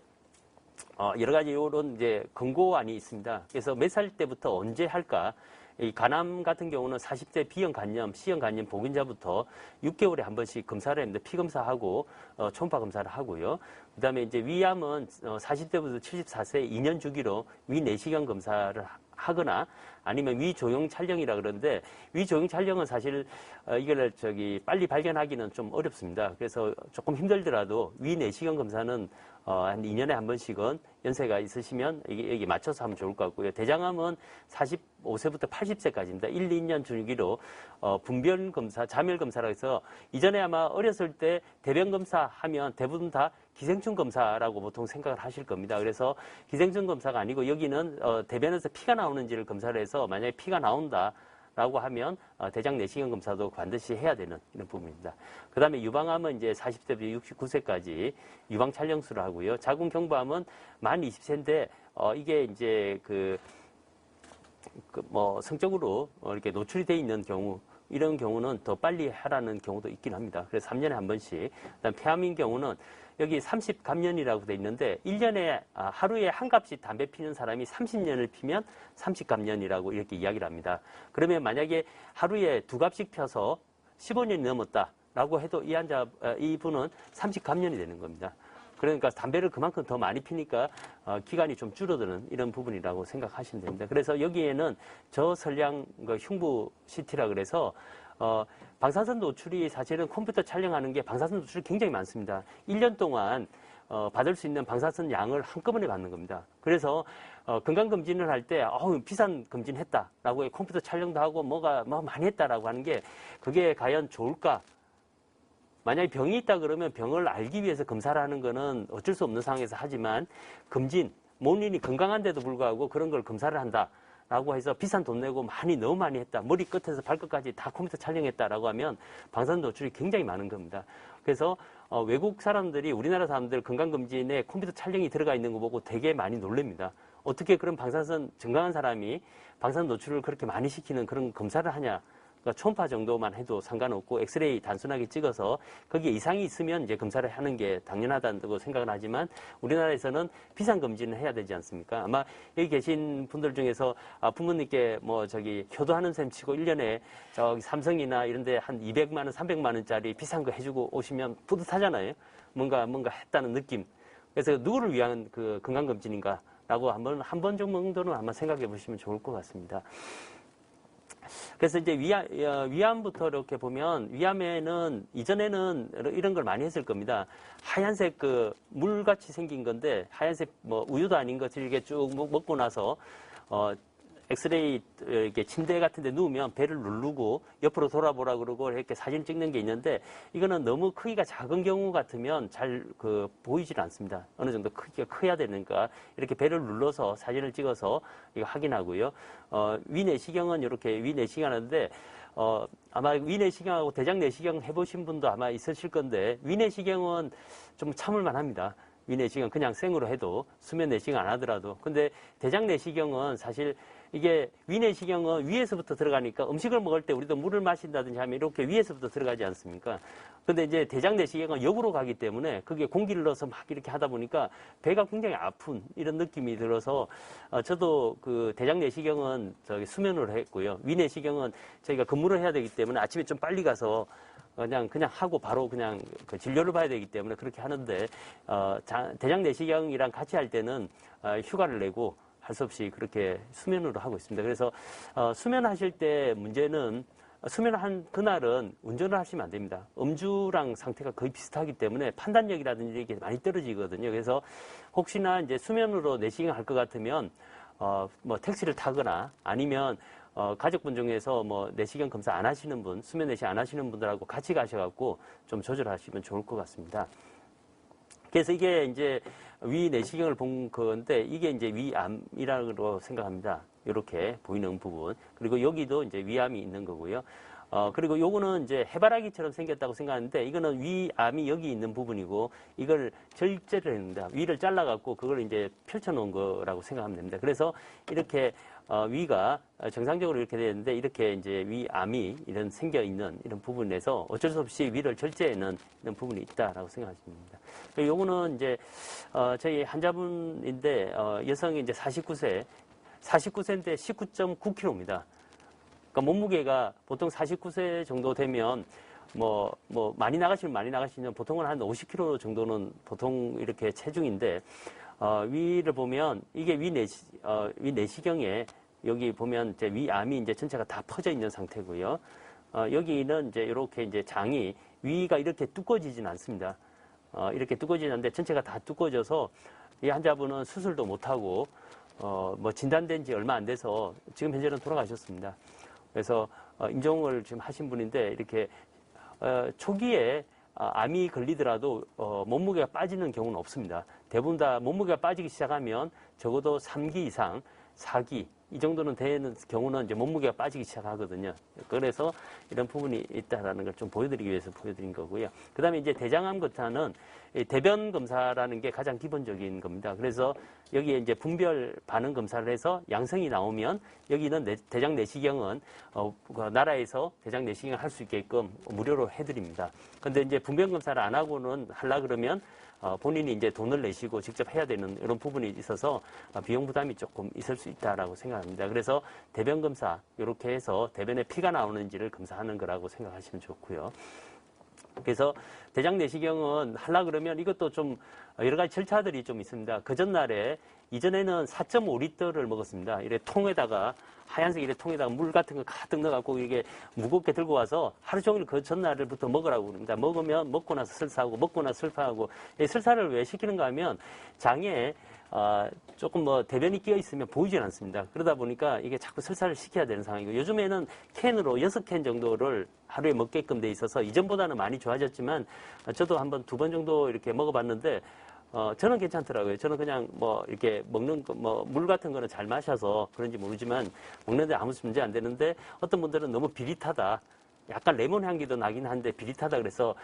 여러 가지 이런 이제 권고안이 있습니다. 그래서 몇 살 때부터 언제 할까? 이 간암 같은 경우는 40대 B형 간염, C형 간염 보균자부터 6개월에 한 번씩 검사를 합니다. 피 검사하고 초음파 검사를 하고요. 그다음에 이제 위암은 40대부터 74세 2년 주기로 위 내시경 검사를 하거나 아니면 위조형 촬영이라 그러는데 위조형 촬영은 사실 이걸 빨리 발견하기는 좀 어렵습니다. 그래서 조금 힘들더라도 위내시경 검사는 한 2년에 한 번씩은 연세가 있으시면 여기 맞춰서 하면 좋을 것 같고요. 대장암은 45세부터 80세까지입니다. 1, 2년 주기로 분별 검사, 자멸 검사라고 해서 이전에 아마 어렸을 때 대변 검사 하면 대부분 다 기생충 검사라고 보통 생각을 하실 겁니다. 그래서 기생충 검사가 아니고 여기는 대변에서 피가 나오는지를 검사를 해서 만약에 피가 나온다라고 하면 대장 내시경 검사도 반드시 해야 되는 이런 부분입니다. 그 다음에 유방암은 이제 40세부터 69세까지 유방 촬영술을 하고요. 자궁 경부암은 만 20세인데 이게 이제 성적으로 이렇게 노출이 돼 있는 경우 이런 경우는 더 빨리 하라는 경우도 있긴 합니다. 그래서 3년에 한 번씩. 그다음 폐암인 경우는 여기 30감년이라고 돼 있는데 1년에 하루에 한 갑씩 담배 피는 사람이 30년을 피면 30감년이라고 이렇게 이야기를 합니다. 그러면 만약에 하루에 2갑씩 펴서 15년이 넘었다라고 해도 이분은 30감년이 되는 겁니다. 그러니까 담배를 그만큼 더 많이 피니까 기간이 좀 줄어드는 이런 부분이라고 생각하시면 됩니다. 그래서 여기에는 저설량 흉부 CT라 그래서 방사선 노출이 사실은 컴퓨터 촬영하는 게 방사선 노출이 굉장히 많습니다. 1년 동안 받을 수 있는 방사선 양을 한꺼번에 받는 겁니다. 그래서 건강검진을 할 때 비싼 검진했다라고 컴퓨터 촬영도 하고 뭐 많이 했다라고 하는 게 그게 과연 좋을까? 만약에 병이 있다 그러면 병을 알기 위해서 검사를 하는 거는 어쩔 수 없는 상황에서 하지만 본인이 건강한데도 불구하고 그런 걸 검사를 한다라고 해서 비싼 돈 내고 너무 많이 했다. 머리 끝에서 발끝까지 다 컴퓨터 촬영했다라고 하면 방사선 노출이 굉장히 많은 겁니다. 그래서 외국 사람들이 우리나라 사람들 건강검진에 컴퓨터 촬영이 들어가 있는 거 보고 되게 많이 놀랍니다. 어떻게 그런 건강한 사람이 방사선 노출을 그렇게 많이 시키는 그런 검사를 하냐. 그러니까 초음파 정도만 해도 상관없고 엑스레이 단순하게 찍어서 거기에 이상이 있으면 이제 검사를 하는 게 당연하다고 생각을 하지만 우리나라에서는 비싼 검진을 해야 되지 않습니까? 아마 여기 계신 분들 중에서 부모님께 효도하는 셈 치고 1년에 삼성이나 이런 데 한 200만 원, 300만 원짜리 비싼 거 해주고 오시면 뿌듯하잖아요. 뭔가 했다는 느낌. 그래서 누구를 위한 그 건강검진인가 라고 한 번 정도는 아마 생각해 보시면 좋을 것 같습니다. 그래서 이제 위암부터 이렇게 보면 위암에는 이전에는 이런 걸 많이 했을 겁니다. 하얀색 물같이 생긴 건데 하얀색 우유도 아닌 것을 이렇게 쭉 먹고 나서 엑스레이 이렇게 침대 같은 데 누우면 배를 누르고 옆으로 돌아보라 그러고 이렇게 사진 찍는 게 있는데 이거는 너무 크기가 작은 경우 같으면 잘 보이질 않습니다. 어느 정도 크기가 커야 되니까 이렇게 배를 눌러서 사진을 찍어서 이거 확인하고요. 위내시경은 이렇게 위내시경 하는데 아마 위내시경하고 대장내시경 해보신 분도 아마 있으실 건데 위내시경은 좀 참을만 합니다. 위내시경 그냥 생으로 해도 수면 내시경 안 하더라도. 근데 대장 내시경은 사실 이게 위내시경은 위에서부터 들어가니까 음식을 먹을 때 우리도 물을 마신다든지 하면 이렇게 위에서부터 들어가지 않습니까? 근데 이제 대장 내시경은 역으로 가기 때문에 그게 공기를 넣어서 막 이렇게 하다 보니까 배가 굉장히 아픈 이런 느낌이 들어서 저도 대장 내시경은 수면으로 했고요. 위내시경은 저희가 근무를 해야 되기 때문에 아침에 좀 빨리 가서 그냥 하고 바로 그냥 진료를 봐야 되기 때문에 그렇게 하는데 대장 내시경이랑 같이 할 때는 휴가를 내고 할 수 없이 그렇게 수면으로 하고 있습니다. 그래서 수면하실 때 문제는 수면한 그날은 운전을 하시면 안 됩니다. 음주랑 상태가 거의 비슷하기 때문에 판단력이라든지 이게 많이 떨어지거든요. 그래서 혹시나 이제 수면으로 내시경 할 것 같으면 택시를 타거나 아니면 가족분 중에서 내시경 검사 안 하시는 분, 수면 내시경 안 하시는 분들하고 같이 가셔갖고 좀 조절하시면 좋을 것 같습니다. 그래서 이게 이제 위 내시경을 본 건데 이게 이제 위암이라고 생각합니다. 이렇게 보이는 부분. 그리고 여기도 이제 위암이 있는 거고요. 그리고 요거는 이제 해바라기처럼 생겼다고 생각하는데 이거는 위암이 여기 있는 부분이고 이걸 절제를 했는데 위를 잘라갖고 그걸 이제 펼쳐놓은 거라고 생각하면 됩니다. 그래서 이렇게 위가 정상적으로 이렇게 되는데 이렇게 이제 위암이 이런 생겨 있는 이런 부분에서 어쩔 수 없이 위를 절제하는 이런 부분이 있다라고 생각하시면 됩니다. 요거는 이제 저희 환자분인데 여성이 이제 49세인데 19.9kg입니다. 그러니까 몸무게가 보통 49세 정도 되면 많이 나가시면 보통은 한 50kg 정도는 보통 이렇게 체중인데 위를 보면 이게 위내시경에 여기 보면 이제 위암이 이제 전체가 다 퍼져 있는 상태고요. 여기는 이제 이렇게 이제 장이 위가 이렇게 두꺼워지진 않습니다. 이렇게 두꺼워지지 않는데 전체가 다 두꺼워져서 이 환자분은 수술도 못하고 뭐 진단된 지 얼마 안 돼서 지금 현재는 돌아가셨습니다. 그래서 임종을 지금 하신 분인데 이렇게 초기에 암이 걸리더라도 몸무게가 빠지는 경우는 없습니다. 대부분 다 몸무게가 빠지기 시작하면 적어도 3기 이상, 4기 이 정도는 되는 경우는 이제 몸무게가 빠지기 시작하거든요. 그래서 이런 부분이 있다라는 걸 좀 보여드리기 위해서 보여드린 거고요. 그 다음에 이제 대장암 검사는 대변 검사라는 게 가장 기본적인 겁니다. 그래서 여기에 이제 분별 반응 검사를 해서 양성이 나오면 여기는 대장 내시경은 그 나라에서 대장 내시경을 할 수 있게끔 무료로 해드립니다. 근데 이제 분별 검사를 안 하고는 하려 그러면 본인이 이제 돈을 내시고 직접 해야 되는 이런 부분이 있어서 비용 부담이 조금 있을 수 있다라고 생각합니다. 그래서 대변 검사 이렇게 해서 대변에 피가 나오는지를 검사하는 거라고 생각하시면 좋고요. 그래서 대장 내시경은 하려 그러면 이것도 좀 여러 가지 절차들이 좀 있습니다. 그 전날에 이전에는 4.5리터를 먹었습니다. 이래 통에다가 하얀색 이래 통에다가 물 같은 거 가득 넣어갖고 이게 무겁게 들고 와서 하루 종일 그 전날부터 먹으라고 그럽니다. 먹으면 먹고 나서 설사하고 먹고 나서 설사하고 설사를 왜 시키는가 하면 장에 조금 뭐 대변이 끼어 있으면 보이질 않습니다. 그러다 보니까 이게 자꾸 설사를 시켜야 되는 상황이고 요즘에는 캔으로 6캔 정도를 하루에 먹게끔 돼 있어서 이전보다는 많이 좋아졌지만 저도 한번 2번 정도 이렇게 먹어봤는데 저는 괜찮더라고요. 저는 그냥 뭐 이렇게 먹는 뭐 물 같은 거는 잘 마셔서 그런지 모르지만 먹는데 아무 문제 안 되는데 어떤 분들은 너무 비릿하다. 약간 레몬 향기도 나긴 한데 비릿하다 그래서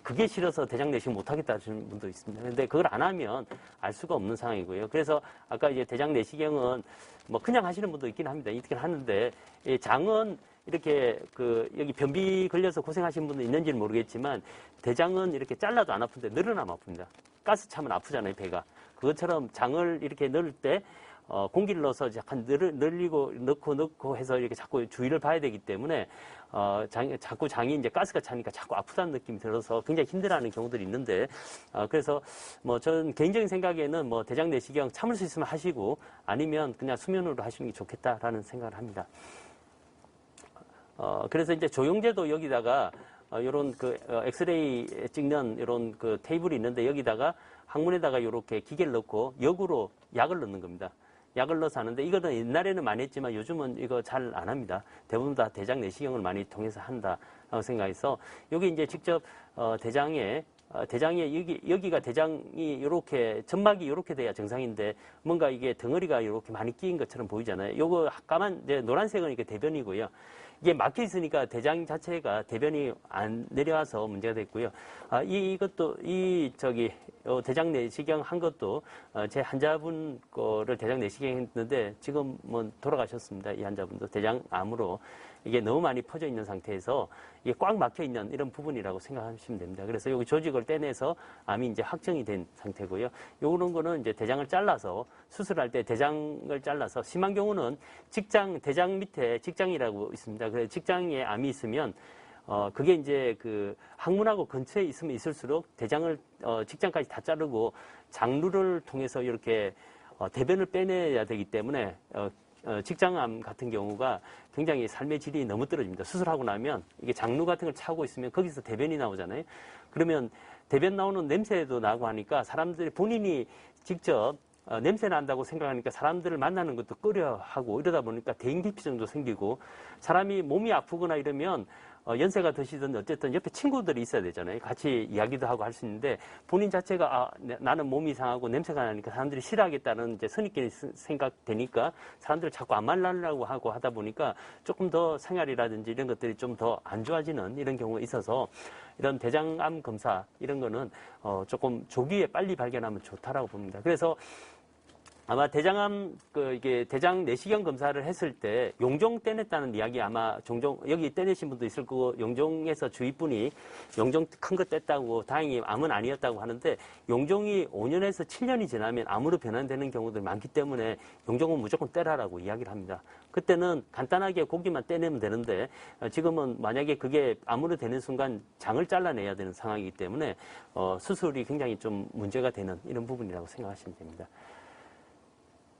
그게 싫어서 대장 내시경 못하겠다 하시는 분도 있습니다. 근데 그걸 안 하면 알 수가 없는 상황이고요. 그래서 아까 이제 대장 내시경은 뭐 그냥 하시는 분도 있긴 합니다. 있긴 하는데 이 장은 이렇게 여기 변비 걸려서 고생하시는 분도 있는지는 모르겠지만 대장은 이렇게 잘라도 안 아픈데 늘어나면 아픕니다. 가스 차면 아프잖아요, 배가. 그것처럼 장을 이렇게 넣을 때 공기를 넣어서 약간 늘리고 넣고 해서 이렇게 자꾸 주의를 봐야 되기 때문에 자꾸 장이 이제 가스가 차니까 자꾸 아프다는 느낌이 들어서 굉장히 힘들어하는 경우들이 있는데 그래서 뭐 저는 개인적인 생각에는 뭐 대장 내시경 참을 수 있으면 하시고 아니면 그냥 수면으로 하시는 게 좋겠다라는 생각을 합니다. 그래서 이제 조영제도 여기다가 요런 엑스레이 찍는 요런 테이블이 있는데 여기다가 항문에다가 이렇게 기계를 넣고 역으로 약을 넣는 겁니다. 약을 넣어서 하는데 이거는 옛날에는 많이 했지만 요즘은 이거 잘 안 합니다. 대부분 다 대장 내시경을 많이 통해서 한다라고 생각해서 여기 이제 직접 대장에 여기가 대장이 이렇게 점막이 이렇게 돼야 정상인데 뭔가 이게 덩어리가 이렇게 많이 끼인 것처럼 보이잖아요. 요거 까만 이제 노란색은 이게 대변이고요. 이게 막혀 있으니까 대장 자체가 대변이 안 내려와서 문제가 됐고요. 이것도 대장 내시경 한 것도 제 환자분 거를 대장 내시경 했는데 지금은 돌아가셨습니다. 이 환자분도 대장암으로 이게 너무 많이 퍼져 있는 상태에서 이게 꽉 막혀 있는 이런 부분이라고 생각하시면 됩니다. 그래서 여기 조직을 떼내서 암이 이제 확정이 된 상태고요. 요런 거는 이제 대장을 잘라서 수술할 때 대장을 잘라서 심한 경우는 대장 밑에 직장이라고 있습니다. 그래서 직장에 암이 있으면 그게 이제 항문하고 근처에 있으면 있을수록 대장을 직장까지 다 자르고 장루를 통해서 이렇게 대변을 빼내야 되기 때문에 직장암 같은 경우가 굉장히 삶의 질이 너무 떨어집니다. 수술하고 나면 이게 장루 같은 걸 차고 있으면 거기서 대변이 나오잖아요. 그러면 대변 나오는 냄새도 나고 하니까 사람들이 본인이 직접 냄새 난다고 생각하니까 사람들을 만나는 것도 꺼려하고 이러다 보니까 대인기피증도 생기고 사람이 몸이 아프거나 이러면 연세가 드시든 어쨌든 옆에 친구들이 있어야 되잖아요. 같이 이야기도 하고 할 수 있는데 본인 자체가 나는 몸이 이상하고 냄새가 나니까 사람들이 싫어하겠다는 이제 선입견이 생각되니까 사람들을 자꾸 안 만나려고 하고 하다 보니까 조금 더 생활이라든지 이런 것들이 좀 더 안 좋아지는 이런 경우가 있어서 이런 대장암 검사 이런 거는 조금 조기에 빨리 발견하면 좋다라고 봅니다. 그래서 아마 대장암 이게 대장 내시경 검사를 했을 때 용종 떼냈다는 이야기 아마 종종 여기 떼내신 분도 있을 거고 용종에서 주위분이 용종 큰 거 뗐다고 다행히 암은 아니었다고 하는데 용종이 5년에서 7년이 지나면 암으로 변환되는 경우들 많기 때문에 용종은 무조건 떼라라고 이야기를 합니다. 그때는 간단하게 고기만 떼내면 되는데 지금은 만약에 그게 암으로 되는 순간 장을 잘라내야 되는 상황이기 때문에 수술이 굉장히 좀 문제가 되는 이런 부분이라고 생각하시면 됩니다.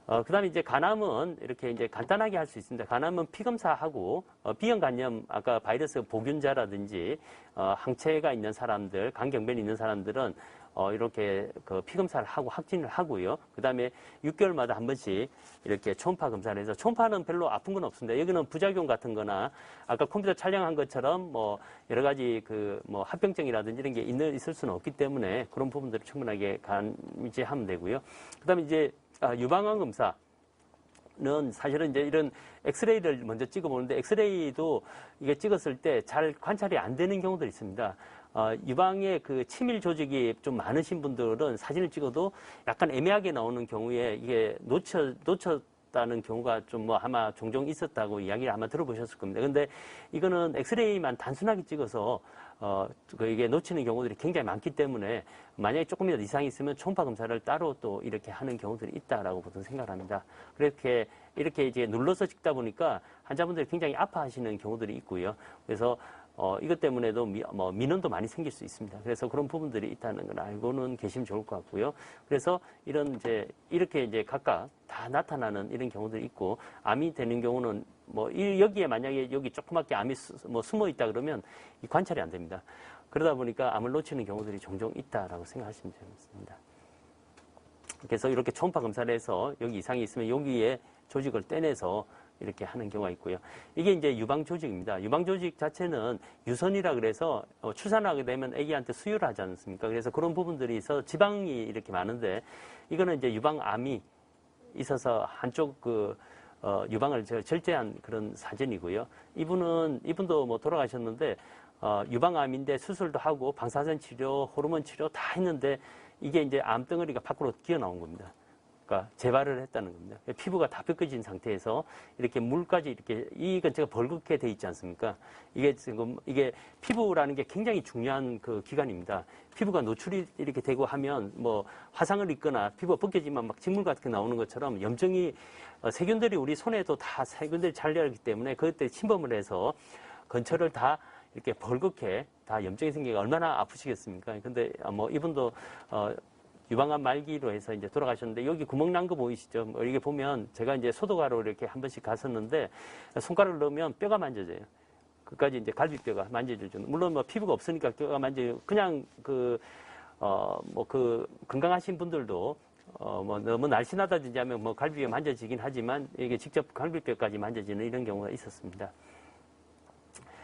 그다음에 이제 간암은 이렇게 이제 간단하게 할 수 있습니다. 간암은 피 검사하고 비형 간염 아까 바이러스 보균자라든지 항체가 있는 사람들, 간경변이 있는 사람들은 이렇게 그 피 검사를 하고 확진을 하고요. 그다음에 6개월마다 한 번씩 이렇게 초음파 검사를 해서 초음파는 별로 아픈 건 없습니다. 여기는 부작용 같은 거나 아까 컴퓨터 촬영한 것처럼 뭐 여러 가지 그 뭐 합병증이라든지 이런 게 있을 수는 없기 때문에 그런 부분들을 충분하게 감지하면 되고요. 그다음에 이제 유방암 검사는 사실은 이제 이런 엑스레이를 먼저 찍어보는데 엑스레이도 이게 찍었을 때 잘 관찰이 안 되는 경우도 있습니다. 유방에 그 치밀 조직이 좀 많으신 분들은 사진을 찍어도 약간 애매하게 나오는 경우에 이게 놓쳤다는 경우가 좀 뭐 아마 종종 있었다고 이야기를 아마 들어보셨을 겁니다. 근데 이거는 엑스레이만 단순하게 찍어서 이게 놓치는 경우들이 굉장히 많기 때문에 만약에 조금이라도 이상이 있으면 초음파 검사를 따로 또 이렇게 하는 경우들이 있다라고 보통 생각을 합니다. 이렇게 이제 눌러서 찍다 보니까 환자분들이 굉장히 아파하시는 경우들이 있고요. 그래서 이것 때문에도 민원도 많이 생길 수 있습니다. 그래서 그런 부분들이 있다는 걸 알고는 계시면 좋을 것 같고요. 그래서 이렇게 이제 각각 다 나타나는 이런 경우들이 있고, 암이 되는 경우는 여기에 만약에 여기 조그맣게 암이 숨어 있다 그러면 이 관찰이 안 됩니다. 그러다 보니까 암을 놓치는 경우들이 종종 있다라고 생각하시면 되겠습니다. 그래서 이렇게 초음파 검사를 해서 여기 이상이 있으면 여기에 조직을 떼내서 이렇게 하는 경우가 있고요. 이게 이제 유방 조직입니다. 유방 조직 자체는 유선이라 그래서 출산하게 되면 아기한테 수유를 하지 않습니까? 그래서 그런 부분들이 있어 지방이 이렇게 많은데 이거는 이제 유방암이 있어서 한쪽 유방을 절제한 그런 사진이고요. 이분도 뭐 돌아가셨는데 유방암인데 수술도 하고 방사선 치료, 호르몬 치료 다 했는데 이게 이제 암덩어리가 밖으로 기어 나온 겁니다. 재발을 했다는 겁니다. 피부가 다 벗겨진 상태에서 이렇게 물까지 이렇게 이건 제가 벌겋게 돼 있지 않습니까? 이게 피부라는 게 굉장히 중요한 그 기관입니다. 피부가 노출이 이렇게 되고 하면 뭐 화상을 입거나 피부가 벗겨지면 막 직물 같은 게 나오는 것처럼 염증이 세균들이 우리 손에도 다 세균들이 잘려있기 때문에 그때 침범을 해서 근처를 다 이렇게 벌겋게 다 염증이 생기가 얼마나 아프시겠습니까? 근데 뭐 이분도 유방암 말기로 해서 이제 돌아가셨는데 여기 구멍 난 거 보이시죠? 이게 보면 제가 이제 소독하러 이렇게 한 번씩 갔었는데 손가락을 넣으면 뼈가 만져져요. 그까지 이제 갈비뼈가 만져지죠. 물론 뭐 피부가 없으니까 뼈가 그냥 건강하신 분들도 뭐 너무 날씬하다든지 하면 뭐 갈비뼈 만져지긴 하지만 이게 직접 갈비뼈까지 만져지는 이런 경우가 있었습니다.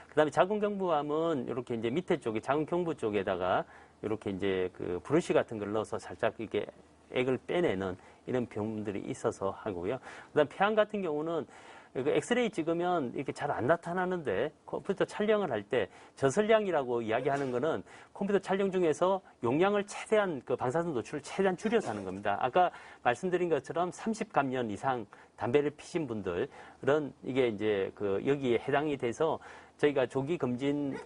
그다음에 작은 경부암은 이렇게 이제 밑에 쪽에 작은 경부 쪽에다가 이렇게 이제 그 브러쉬 같은 걸 넣어서 살짝 이렇게 액을 빼내는 이런 병들이 있어서 하고요. 그다음 폐암 같은 경우는 엑스레이 찍으면 이렇게 잘 안 나타나는데 컴퓨터 촬영을 할 때 저설량이라고 이야기하는 거는 컴퓨터 촬영 중에서 용량을 최대한 방사선 노출을 최대한 줄여서 하는 겁니다. 아까 말씀드린 것처럼 30감년 이상 담배를 피신 분들은 이게 이제 여기에 해당이 돼서 저희가 조기 검진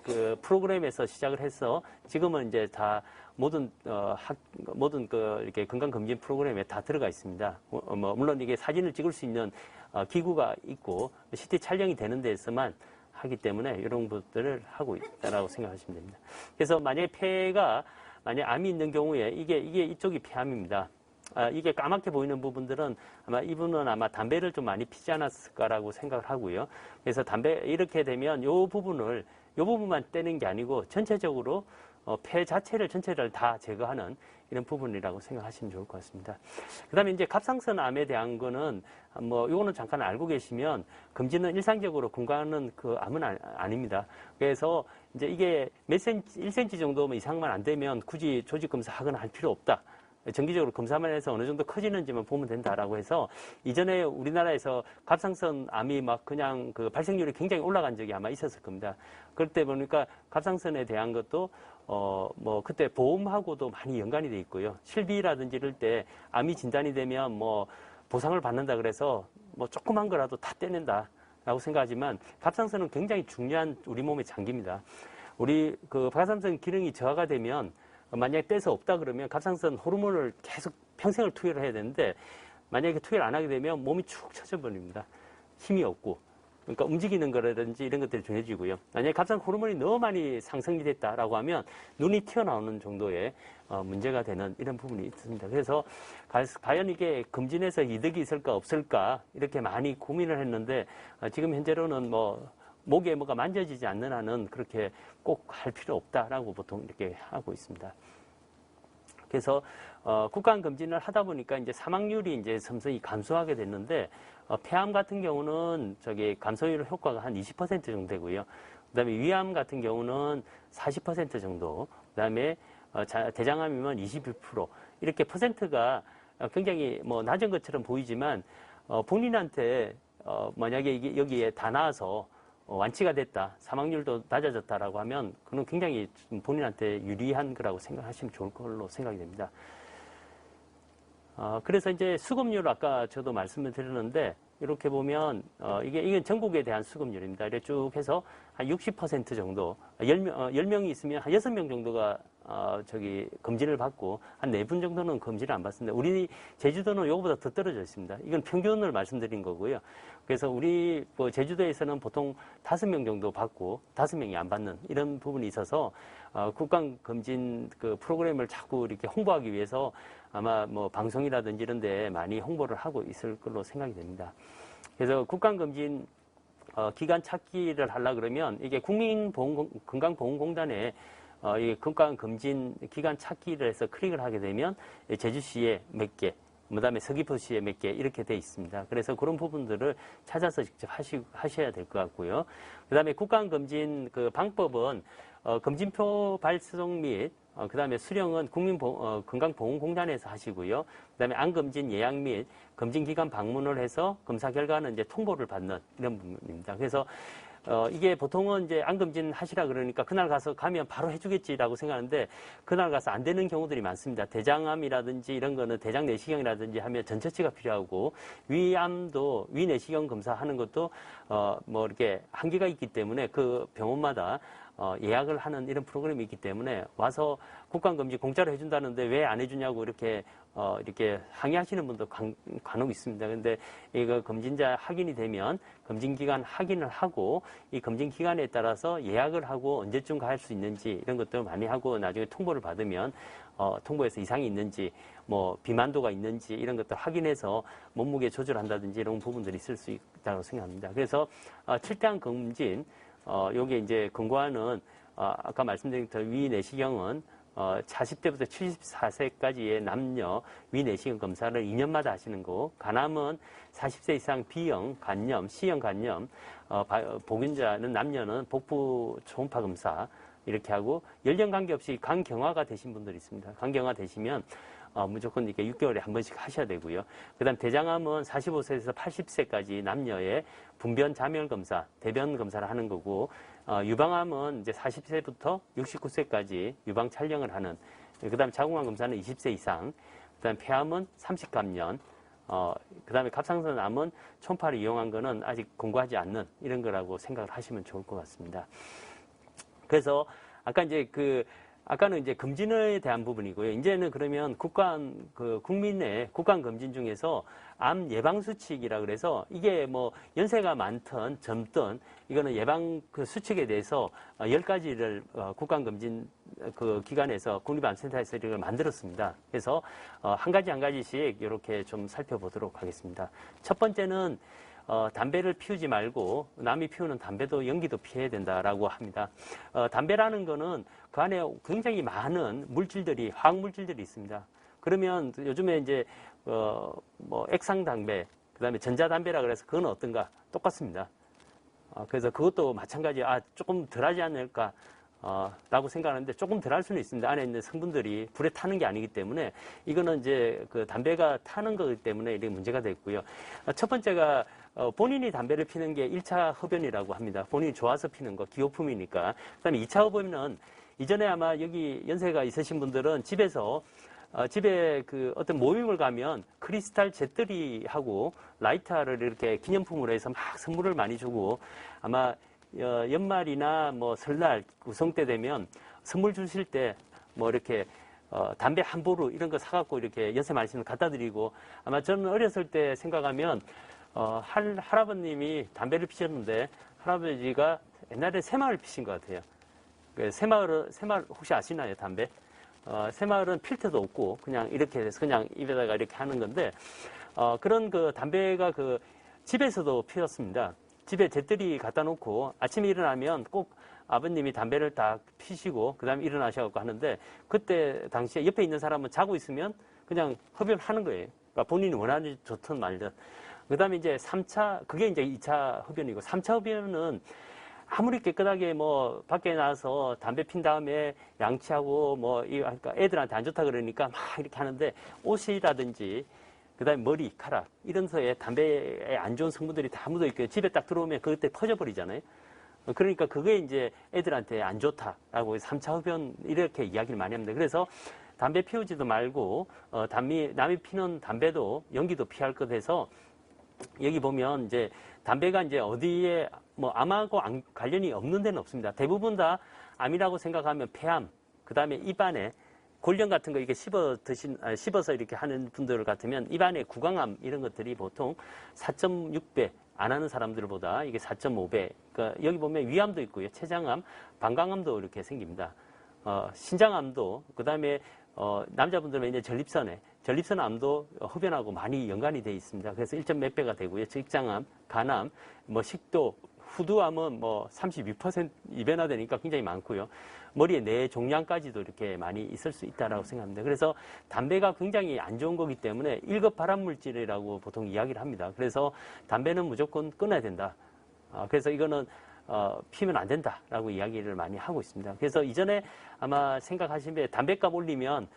프로그램에서 시작을 해서 지금은 이제 다 모든 이렇게 건강 검진 프로그램에 다 들어가 있습니다. 물론 이게 사진을 찍을 수 있는 기구가 있고 CT 촬영이 되는 데에서만 하기 때문에 이런 것들을 하고 있다라고 생각하시면 됩니다. 그래서 만약에 암이 있는 경우에 이게 이쪽이 폐암입니다. 이게 까맣게 보이는 부분들은 이분은 담배를 좀 많이 피지 않았을까라고 생각을 하고요. 그래서 이렇게 되면 요 부분만 떼는 게 아니고 전체적으로 폐 전체를 다 제거하는 이런 부분이라고 생각하시면 좋을 것 같습니다. 그 다음에 이제 갑상선 암에 대한 거는 요거는 잠깐 알고 계시면 검진은 일상적으로 건강한 암은 아닙니다. 그래서 이제 이게 1cm 정도 이상만 안 되면 굳이 조직 검사하거나 할 필요 없다. 정기적으로 검사만 해서 어느 정도 커지는지만 보면 된다라고 해서 이전에 우리나라에서 갑상선 암이 그냥 발생률이 굉장히 올라간 적이 아마 있었을 겁니다. 그럴 때 보니까 갑상선에 대한 것도 그때 보험하고도 많이 연관이 돼 있고요. 실비라든지 이럴 때 암이 진단이 되면 보상을 받는다 그래서 조그만 거라도 다 떼낸다라고 생각하지만 갑상선은 굉장히 중요한 우리 몸의 장기입니다. 우리 갑상선 기능이 저하가 되면 만약에 떼서 없다 그러면 갑상선 호르몬을 계속 평생을 투여를 해야 되는데 만약에 투여를 안 하게 되면 몸이 축 처져 버립니다. 힘이 없고 그러니까 움직이는 거라든지 이런 것들이 중요해지고요. 만약에 갑상 호르몬이 너무 많이 상승이 됐다라고 하면 눈이 튀어나오는 정도의 문제가 되는 이런 부분이 있습니다. 그래서 과연 이게 금진에서 이득이 있을까 없을까 이렇게 많이 고민을 했는데 지금 현재로는 뭐 목에 뭐가 만져지지 않는 한은 그렇게 꼭 할 필요 없다라고 보통 이렇게 하고 있습니다. 그래서 국간 검진을 하다 보니까 이제 사망률이 이제 섬세히 감소하게 됐는데 폐암 같은 경우는 저기 감소율 효과가 한 20% 정도 되고요. 그다음에 위암 같은 경우는 40% 정도. 그다음에 대장암이면 21% 이렇게 퍼센트가 굉장히 뭐 낮은 것처럼 보이지만 본인한테 만약에 이게 여기에 다 나와서 완치가 됐다, 사망률도 낮아졌다라고 하면 그는 굉장히 본인한테 유리한 거라고 생각하시면 좋을 걸로 생각이 됩니다. 그래서 이제 수급률 아까 저도 말씀을 드렸는데 이렇게 보면 이게 전국에 대한 수급률입니다. 이렇게 쭉 해서 한 60% 정도 10명이 있으면 한 6명 정도가 저기 검진을 받고 한 4분 정도는 검진을 안 받습니다. 우리 제주도는 이거보다 더 떨어져 있습니다. 이건 평균을 말씀드린 거고요. 그래서 우리 제주도에서는 보통 5명 정도 받고 5명이 안 받는 이런 부분이 있어서 국간 검진 그 프로그램을 자꾸 이렇게 홍보하기 위해서 아마 뭐 방송이라든지 이런 데 많이 홍보를 하고 있을 걸로 생각이 됩니다. 그래서 국간 검진 기간 찾기를 하려 그러면 이게 국민건강보험공단에 이 건강검진 기간 찾기를 해서 클릭을 하게 되면 제주시에 몇 개, 그다음에 서귀포시에 몇 개 이렇게 돼 있습니다. 그래서 그런 부분들을 찾아서 직접 하셔야 될 것 같고요. 그다음에 국간검진 그 방법은 검진표 발송 및 그다음에 수령은 국민건강보험공단에서 하시고요. 그다음에 암검진 예약 및 검진기관 방문을 해서 검사 결과는 이제 통보를 받는 이런 부분입니다. 그래서 이게 보통은 이제 암검진 하시라 그러니까 그날 가면 바로 해주겠지라고 생각하는데 그날 가서 안 되는 경우들이 많습니다. 대장암이라든지 이런 거는 대장 내시경이라든지 하면 전처치가 필요하고 위암도 위내시경 검사하는 것도 뭐 이렇게 한계가 있기 때문에 그 병원마다 예약을 하는 이런 프로그램이 있기 때문에 와서 국간검진 공짜로 해준다는데 왜 안 해주냐고 이렇게 항의하시는 분도 간혹 있습니다. 근데 이거 검진자 확인이 되면 검진기간 확인을 하고 이 검진기간에 따라서 예약을 하고 언제쯤 갈 수 있는지 이런 것들을 많이 하고 나중에 통보를 받으면 통보에서 이상이 있는지 뭐 비만도가 있는지 이런 것들 확인해서 몸무게 조절한다든지 이런 부분들이 있을 수 있다고 생각합니다. 그래서 7대암 검진 요게 이제 권고하는 아까 말씀드린 위내시경은 40대부터 74세까지의 남녀 위내시경 검사를 2년마다 하시는 거, 간암은 40세 이상 B형 간염, C형 간염, 보균자는 남녀는 복부 초음파 검사 이렇게 하고 연령 관계없이 간경화가 되신 분들이 있습니다. 간경화 되시면 무조건 이렇게 6개월에 한 번씩 하셔야 되고요. 그 다음 대장암은 45세에서 80세까지 남녀의 분변 자멸 검사, 대변 검사를 하는 거고, 유방암은 이제 40세부터 69세까지 유방 촬영을 하는, 그 다음에 자궁암 검사는 20세 이상, 그 다음에 폐암은 30감년, 그 다음에 갑상선암은 초음파를 이용한 거는 아직 권고하지 않는 이런 거라고 생각을 하시면 좋을 것 같습니다. 그래서 아까 이제 아까는 이제 검진에 대한 부분이고요. 이제는 그러면 국민의 국간 검진 중에서 암 예방 수칙이라 그래서 이게 뭐 연세가 많든 젊든 이거는 예방 수칙에 대해서 10가지를 국간 검진 기관에서 국립암센터에서 이걸 만들었습니다. 그래서 한 가지씩 이렇게 좀 살펴보도록 하겠습니다. 첫 번째는 담배를 피우지 말고 남이 피우는 담배도 연기도 피해야 된다라고 합니다. 담배라는 거는 그 안에 굉장히 많은 물질들이 화학물질들이 있습니다. 그러면 요즘에 이제 뭐 액상담배, 그다음에 전자담배라 그래서 그건 어떤가 똑같습니다. 그래서 그것도 마찬가지 조금 덜하지 않을까 라고 생각하는데 조금 덜할 수는 있습니다. 안에 있는 성분들이 불에 타는 게 아니기 때문에 이거는 이제 그 담배가 타는 거기 때문에 이게 문제가 됐고요. 첫 번째가 본인이 담배를 피는 게 1차 흡연이라고 합니다. 본인이 좋아서 피는 거, 기호품이니까. 그다음에 2차 흡연은 이전에 아마 여기 연세가 있으신 분들은 집에서 집에 어떤 모임을 가면 크리스탈 잿더리하고 라이터를 이렇게 기념품으로 해서 막 선물을 많이 주고 아마 연말이나 뭐 설날 구성 때 되면 선물 주실 때 뭐 이렇게 담배 한 보루 이런 거 사갖고 이렇게 연세 많으시면 갖다 드리고 아마 저는 어렸을 때 생각하면 할아버님이 담배를 피셨는데 할아버지가 옛날에 새마을 피신 것 같아요. 새마을 혹시 아시나요, 담배? 새마을은 필터도 없고 그냥 이렇게 해서 그냥 입에다가 이렇게 하는 건데 그런 그 담배가 그 집에서도 피웠습니다. 집에 재떨이 갖다 놓고 아침에 일어나면 꼭 아버님이 담배를 딱 피시고 그 다음에 일어나셔갖고 하는데 그때 당시에 옆에 있는 사람은 자고 있으면 그냥 흡연하는 거예요. 그러니까 본인이 원하는 좋든 말든. 그 다음에 이제 3차, 그게 이제 2차 흡연이고 3차 흡연은 아무리 깨끗하게 뭐 밖에 나와서 담배 핀 다음에 양치하고 뭐 그러니까 애들한테 안 좋다 그러니까 막 이렇게 하는데 옷이라든지 그다음에 머리카락 이런 서에 담배에 안 좋은 성분들이 다 묻어 있고 집에 딱 들어오면 그때 퍼져버리잖아요. 그러니까 그게 이제 애들한테 안 좋다라고 3차 흡연 이렇게 이야기를 많이 합니다. 그래서 담배 피우지도 말고 남이 피는 담배도 연기도 피할 것 해서 여기 보면 이제 담배가 이제 어디에 뭐 암하고 관련이 없는 데는 없습니다. 대부분 다 암이라고 생각하면 폐암, 그 다음에 입안에 골령 같은 거 이렇게 씹어서 이렇게 하는 분들 같으면 입안에 구강암 이런 것들이 보통 4.6배 안 하는 사람들보다 이게 4.5배. 그러니까 여기 보면 위암도 있고요, 췌장암, 방광암도 이렇게 생깁니다. 신장암도 그 다음에 남자분들은 이제 전립선 암도 흡연하고 많이 연관이 되어 있습니다. 그래서 1점 몇 배가 되고요. 직장암, 간암, 뭐 식도, 후두암은 뭐 32% 2배나 되니까 굉장히 많고요. 머리에 뇌 종양까지도 이렇게 많이 있을 수 있다라고 생각합니다. 그래서 담배가 굉장히 안 좋은 거기 때문에 1급 발암물질이라고 보통 이야기를 합니다. 그래서 담배는 무조건 끊어야 된다. 그래서 이거는 피면 안 된다라고 이야기를 많이 하고 있습니다. 그래서 이전에 아마 생각하시면 담배값 올리면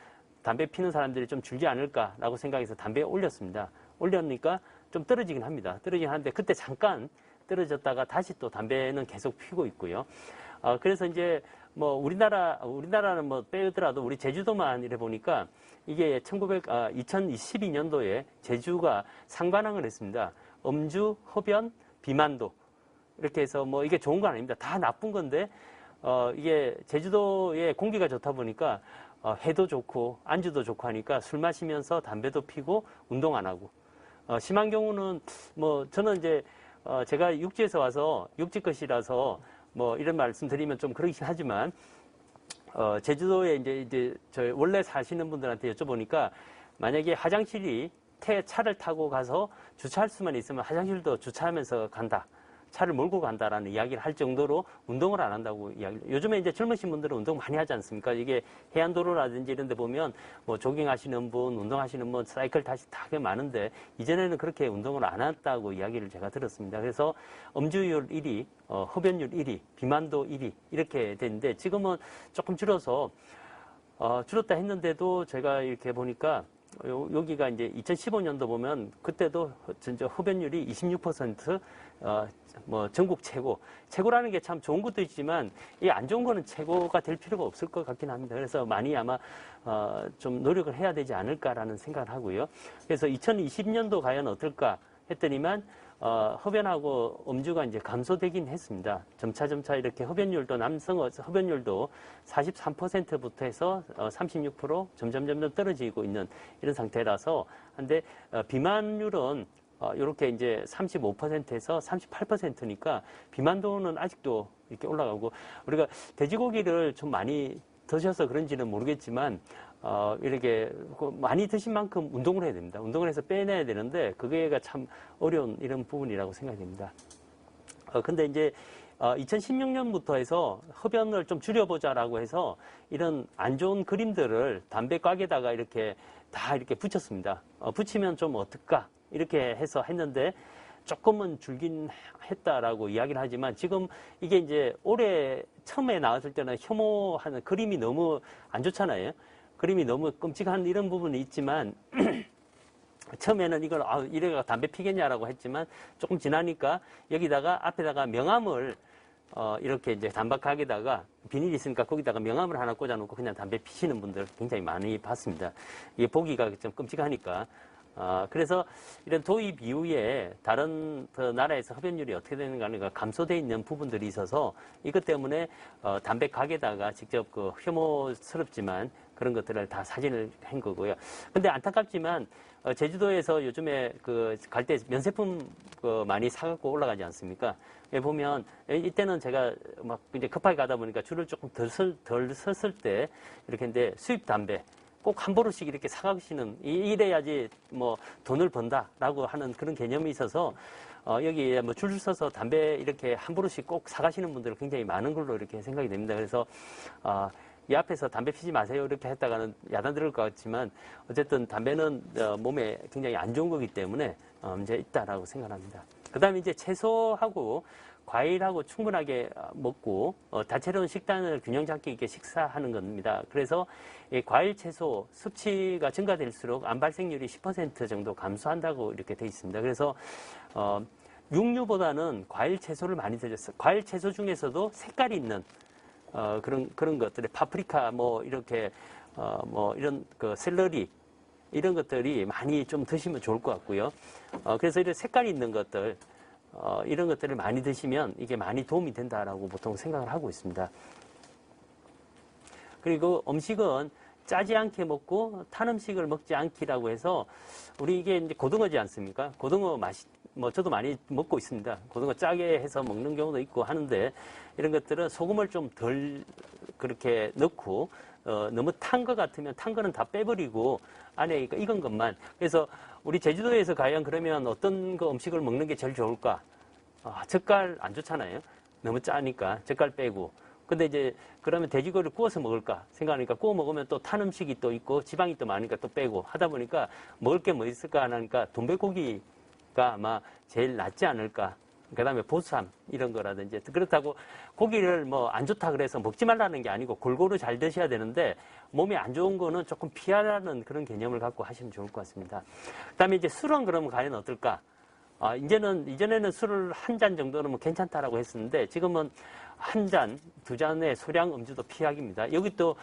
담배 피는 사람들이 좀 줄지 않을까라고 생각해서 담배 올렸습니다. 올렸으니까 좀 떨어지긴 합니다. 떨어지긴 하는데 그때 잠깐 떨어졌다가 다시 또 담배는 계속 피고 있고요. 그래서 이제 뭐 우리나라는 뭐 빼더라도 우리 제주도만 이래 보니까 이게 2022년도에 제주가 상관왕을 했습니다. 음주, 흡연, 비만도 이렇게 해서 뭐 이게 좋은 건 아닙니다. 다 나쁜 건데 이게 제주도의 공기가 좋다 보니까 해도 좋고 안주도 좋고 하니까 술 마시면서 담배도 피고 운동 안 하고 심한 경우는 뭐 저는 이제 제가 육지에서 와서 육지 것이라서 뭐 이런 말씀 드리면 좀 그러긴 하지만 제주도에 이제 저 원래 사시는 분들한테 여쭤보니까 만약에 화장실이 차를 타고 가서 주차할 수만 있으면 화장실도 주차하면서 간다. 차를 몰고 간다라는 이야기를 할 정도로 운동을 안 한다고 요즘에 이제 젊으신 분들은 운동 많이 하지 않습니까? 이게 해안도로라든지 이런 데 보면 뭐 조깅하시는 분, 운동하시는 분, 사이클 타시 다 많은데 이전에는 그렇게 운동을 안 했다고 이야기를 제가 들었습니다. 그래서 음주율 1위, 흡연율 1위, 비만도 1위 이렇게 됐는데 지금은 조금 줄어서 줄었다 했는데도 제가 이렇게 보니까 여기가 이제 2015년도 보면 그때도 진짜 흡연율이 26%, 뭐 전국 최고라는 게 참 좋은 것도 있지만 이 안 좋은 거는 최고가 될 필요가 없을 것 같긴 합니다. 그래서 많이 아마 좀 노력을 해야 되지 않을까라는 생각을 하고요. 그래서 2020년도 과연 어떨까 했더니만 흡연하고 음주가 이제 감소되긴 했습니다. 점차 이렇게 흡연율도 남성 흡연율도 43%부터 해서 36% 점점 떨어지고 있는 이런 상태라서 근데 비만율은 이렇게 이제 35%에서 38%니까 비만도는 아직도 이렇게 올라가고 우리가 돼지고기를 좀 많이 드셔서 그런지는 모르겠지만 이렇게 많이 드신 만큼 운동을 해야 됩니다. 운동을 해서 빼내야 되는데 그게가 참 어려운 이런 부분이라고 생각이 됩니다. 근데 이제 2016년부터 해서 흡연을 좀 줄여보자라고 해서 이런 안 좋은 그림들을 담배 꽉에다가 이렇게 다 이렇게 붙였습니다. 붙이면 좀 어떨까 이렇게 해서 했는데 조금은 줄긴 했다라고 이야기를 하지만 지금 이게 이제 올해 처음에 나왔을 때는 혐오하는 그림이 너무 안 좋잖아요. 그림이 너무 끔찍한 이런 부분이 있지만 처음에는 이걸 이래가 담배 피겠냐라고 했지만 조금 지나니까 여기다가 앞에다가 명함을 이렇게 이제 단박하게다가 비닐이 있으니까 거기다가 명함을 하나 꽂아놓고 그냥 담배 피시는 분들 굉장히 많이 봤습니다. 이게 보기가 좀 끔찍하니까. 그래서 이런 도입 이후에 다른 나라에서 흡연율이 어떻게 되는가 하는 감소되어 있는 부분들이 있어서 이것 때문에 담배 가게다가 직접 그 혐오스럽지만 그런 것들을 다 사진을 한 거고요. 근데 안타깝지만 제주도에서 요즘에 갈 때 면세품 많이 사갖고 올라가지 않습니까? 여기 보면 이때는 제가 막 이제 급하게 가다 보니까 줄을 조금 덜 섰을 때 이렇게 했는데 수입 담배 꼭 한 보루씩 이렇게 사가시는 이래야지 뭐 돈을 번다라고 하는 그런 개념이 있어서 여기 뭐 줄 서서 담배 이렇게 한 보루씩 꼭 사가시는 분들은 굉장히 많은 걸로 이렇게 생각이 됩니다. 그래서 이 앞에서 담배 피지 마세요 이렇게 했다가는 야단 들을 것 같지만 어쨌든 담배는 몸에 굉장히 안 좋은 거기 때문에 문제 있다라고 생각합니다. 그 다음에 이제 채소하고 과일하고 충분하게 먹고 다채로운 식단을 균형 잡기 있게 식사하는 겁니다. 그래서 이 과일, 채소 섭취가 증가될수록 암 발생률이 10% 정도 감소한다고 이렇게 돼 있습니다. 그래서 육류보다는 과일, 채소를 많이 드셨어요. 과일, 채소 중에서도 색깔이 있는 그런 것들이 파프리카 뭐 이렇게 뭐 이런 샐러리 이런 것들이 많이 좀 드시면 좋을 것 같고요. 그래서 이런 색깔이 있는 것들 이런 것들을 많이 드시면 이게 많이 도움이 된다라고 보통 생각을 하고 있습니다. 그리고 음식은 짜지 않게 먹고 탄 음식을 먹지 않기라고 해서 우리 이게 이제 고등어지 않습니까? 고등어 뭐 저도 많이 먹고 있습니다. 고등어 짜게 해서 먹는 경우도 있고 하는데 이런 것들은 소금을 좀 덜 그렇게 넣고 너무 탄 것 같으면 탄 거는 다 빼버리고 안에 익은 것만. 그래서 우리 제주도에서 과연 그러면 어떤 그 음식을 먹는 게 제일 좋을까? 젓갈 안 좋잖아요. 너무 짜니까 젓갈 빼고. 근데 이제 그러면 돼지고기를 구워서 먹을까 생각하니까 구워 먹으면 또 탄 음식이 또 있고 지방이 또 많으니까 또 빼고 하다 보니까 먹을 게 뭐 있을까 하니까 돈베고기가 아마 제일 낫지 않을까. 그 다음에 보쌈 이런 거라든지 그렇다고 고기를 뭐 안 좋다 그래서 먹지 말라는 게 아니고 골고루 잘 드셔야 되는데 몸에 안 좋은 거는 조금 피하라는 그런 개념을 갖고 하시면 좋을 것 같습니다. 그 다음에 이제 술은 그러면 과연 어떨까? 이전에는 술을 한 잔 정도는 뭐 괜찮다라고 했었는데 지금은 한 잔, 두 잔의 소량 음주도 피하기입니다. 여기 또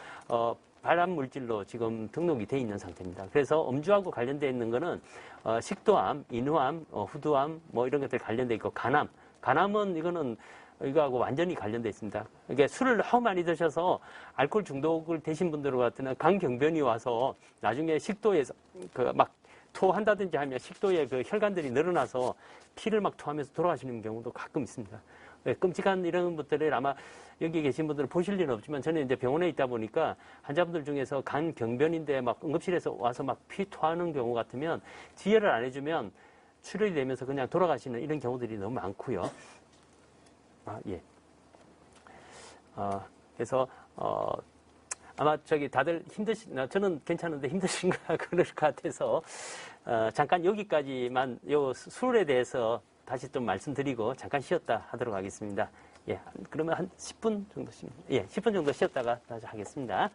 발암 물질로 지금 등록이 돼 있는 상태입니다. 그래서 음주하고 관련되어 있는 거는 식도암, 인후암, 후두암 뭐 이런 것들 관련돼 있고 간암은 이거하고 완전히 관련돼 있습니다. 이게 술을 너무 많이 드셔서 알코올 중독을 되신 분들 같은 간경변이 와서 나중에 식도에서 막 토한다든지 하면 식도에 혈관들이 늘어나서 피를 막 토하면서 돌아가시는 경우도 가끔 있습니다. 끔찍한 이런 것들을 아마 여기 계신 분들은 보실 일은 없지만 저는 이제 병원에 있다 보니까 환자분들 중에서 간경변인데 막 응급실에서 와서 막 피 토하는 경우 같으면 지혈을 안 해주면 출혈이 되면서 그냥 돌아가시는 이런 경우들이 너무 많고요. 예. 그래서 아마 다들 저는 괜찮은데 힘드신가 그럴 것 같아서 잠깐 여기까지만 요 술에 대해서 다시 좀 말씀드리고 잠깐 쉬었다 하도록 하겠습니다. 예, 그러면 한 10분 정도 10분 정도 쉬었다가 다시 하겠습니다.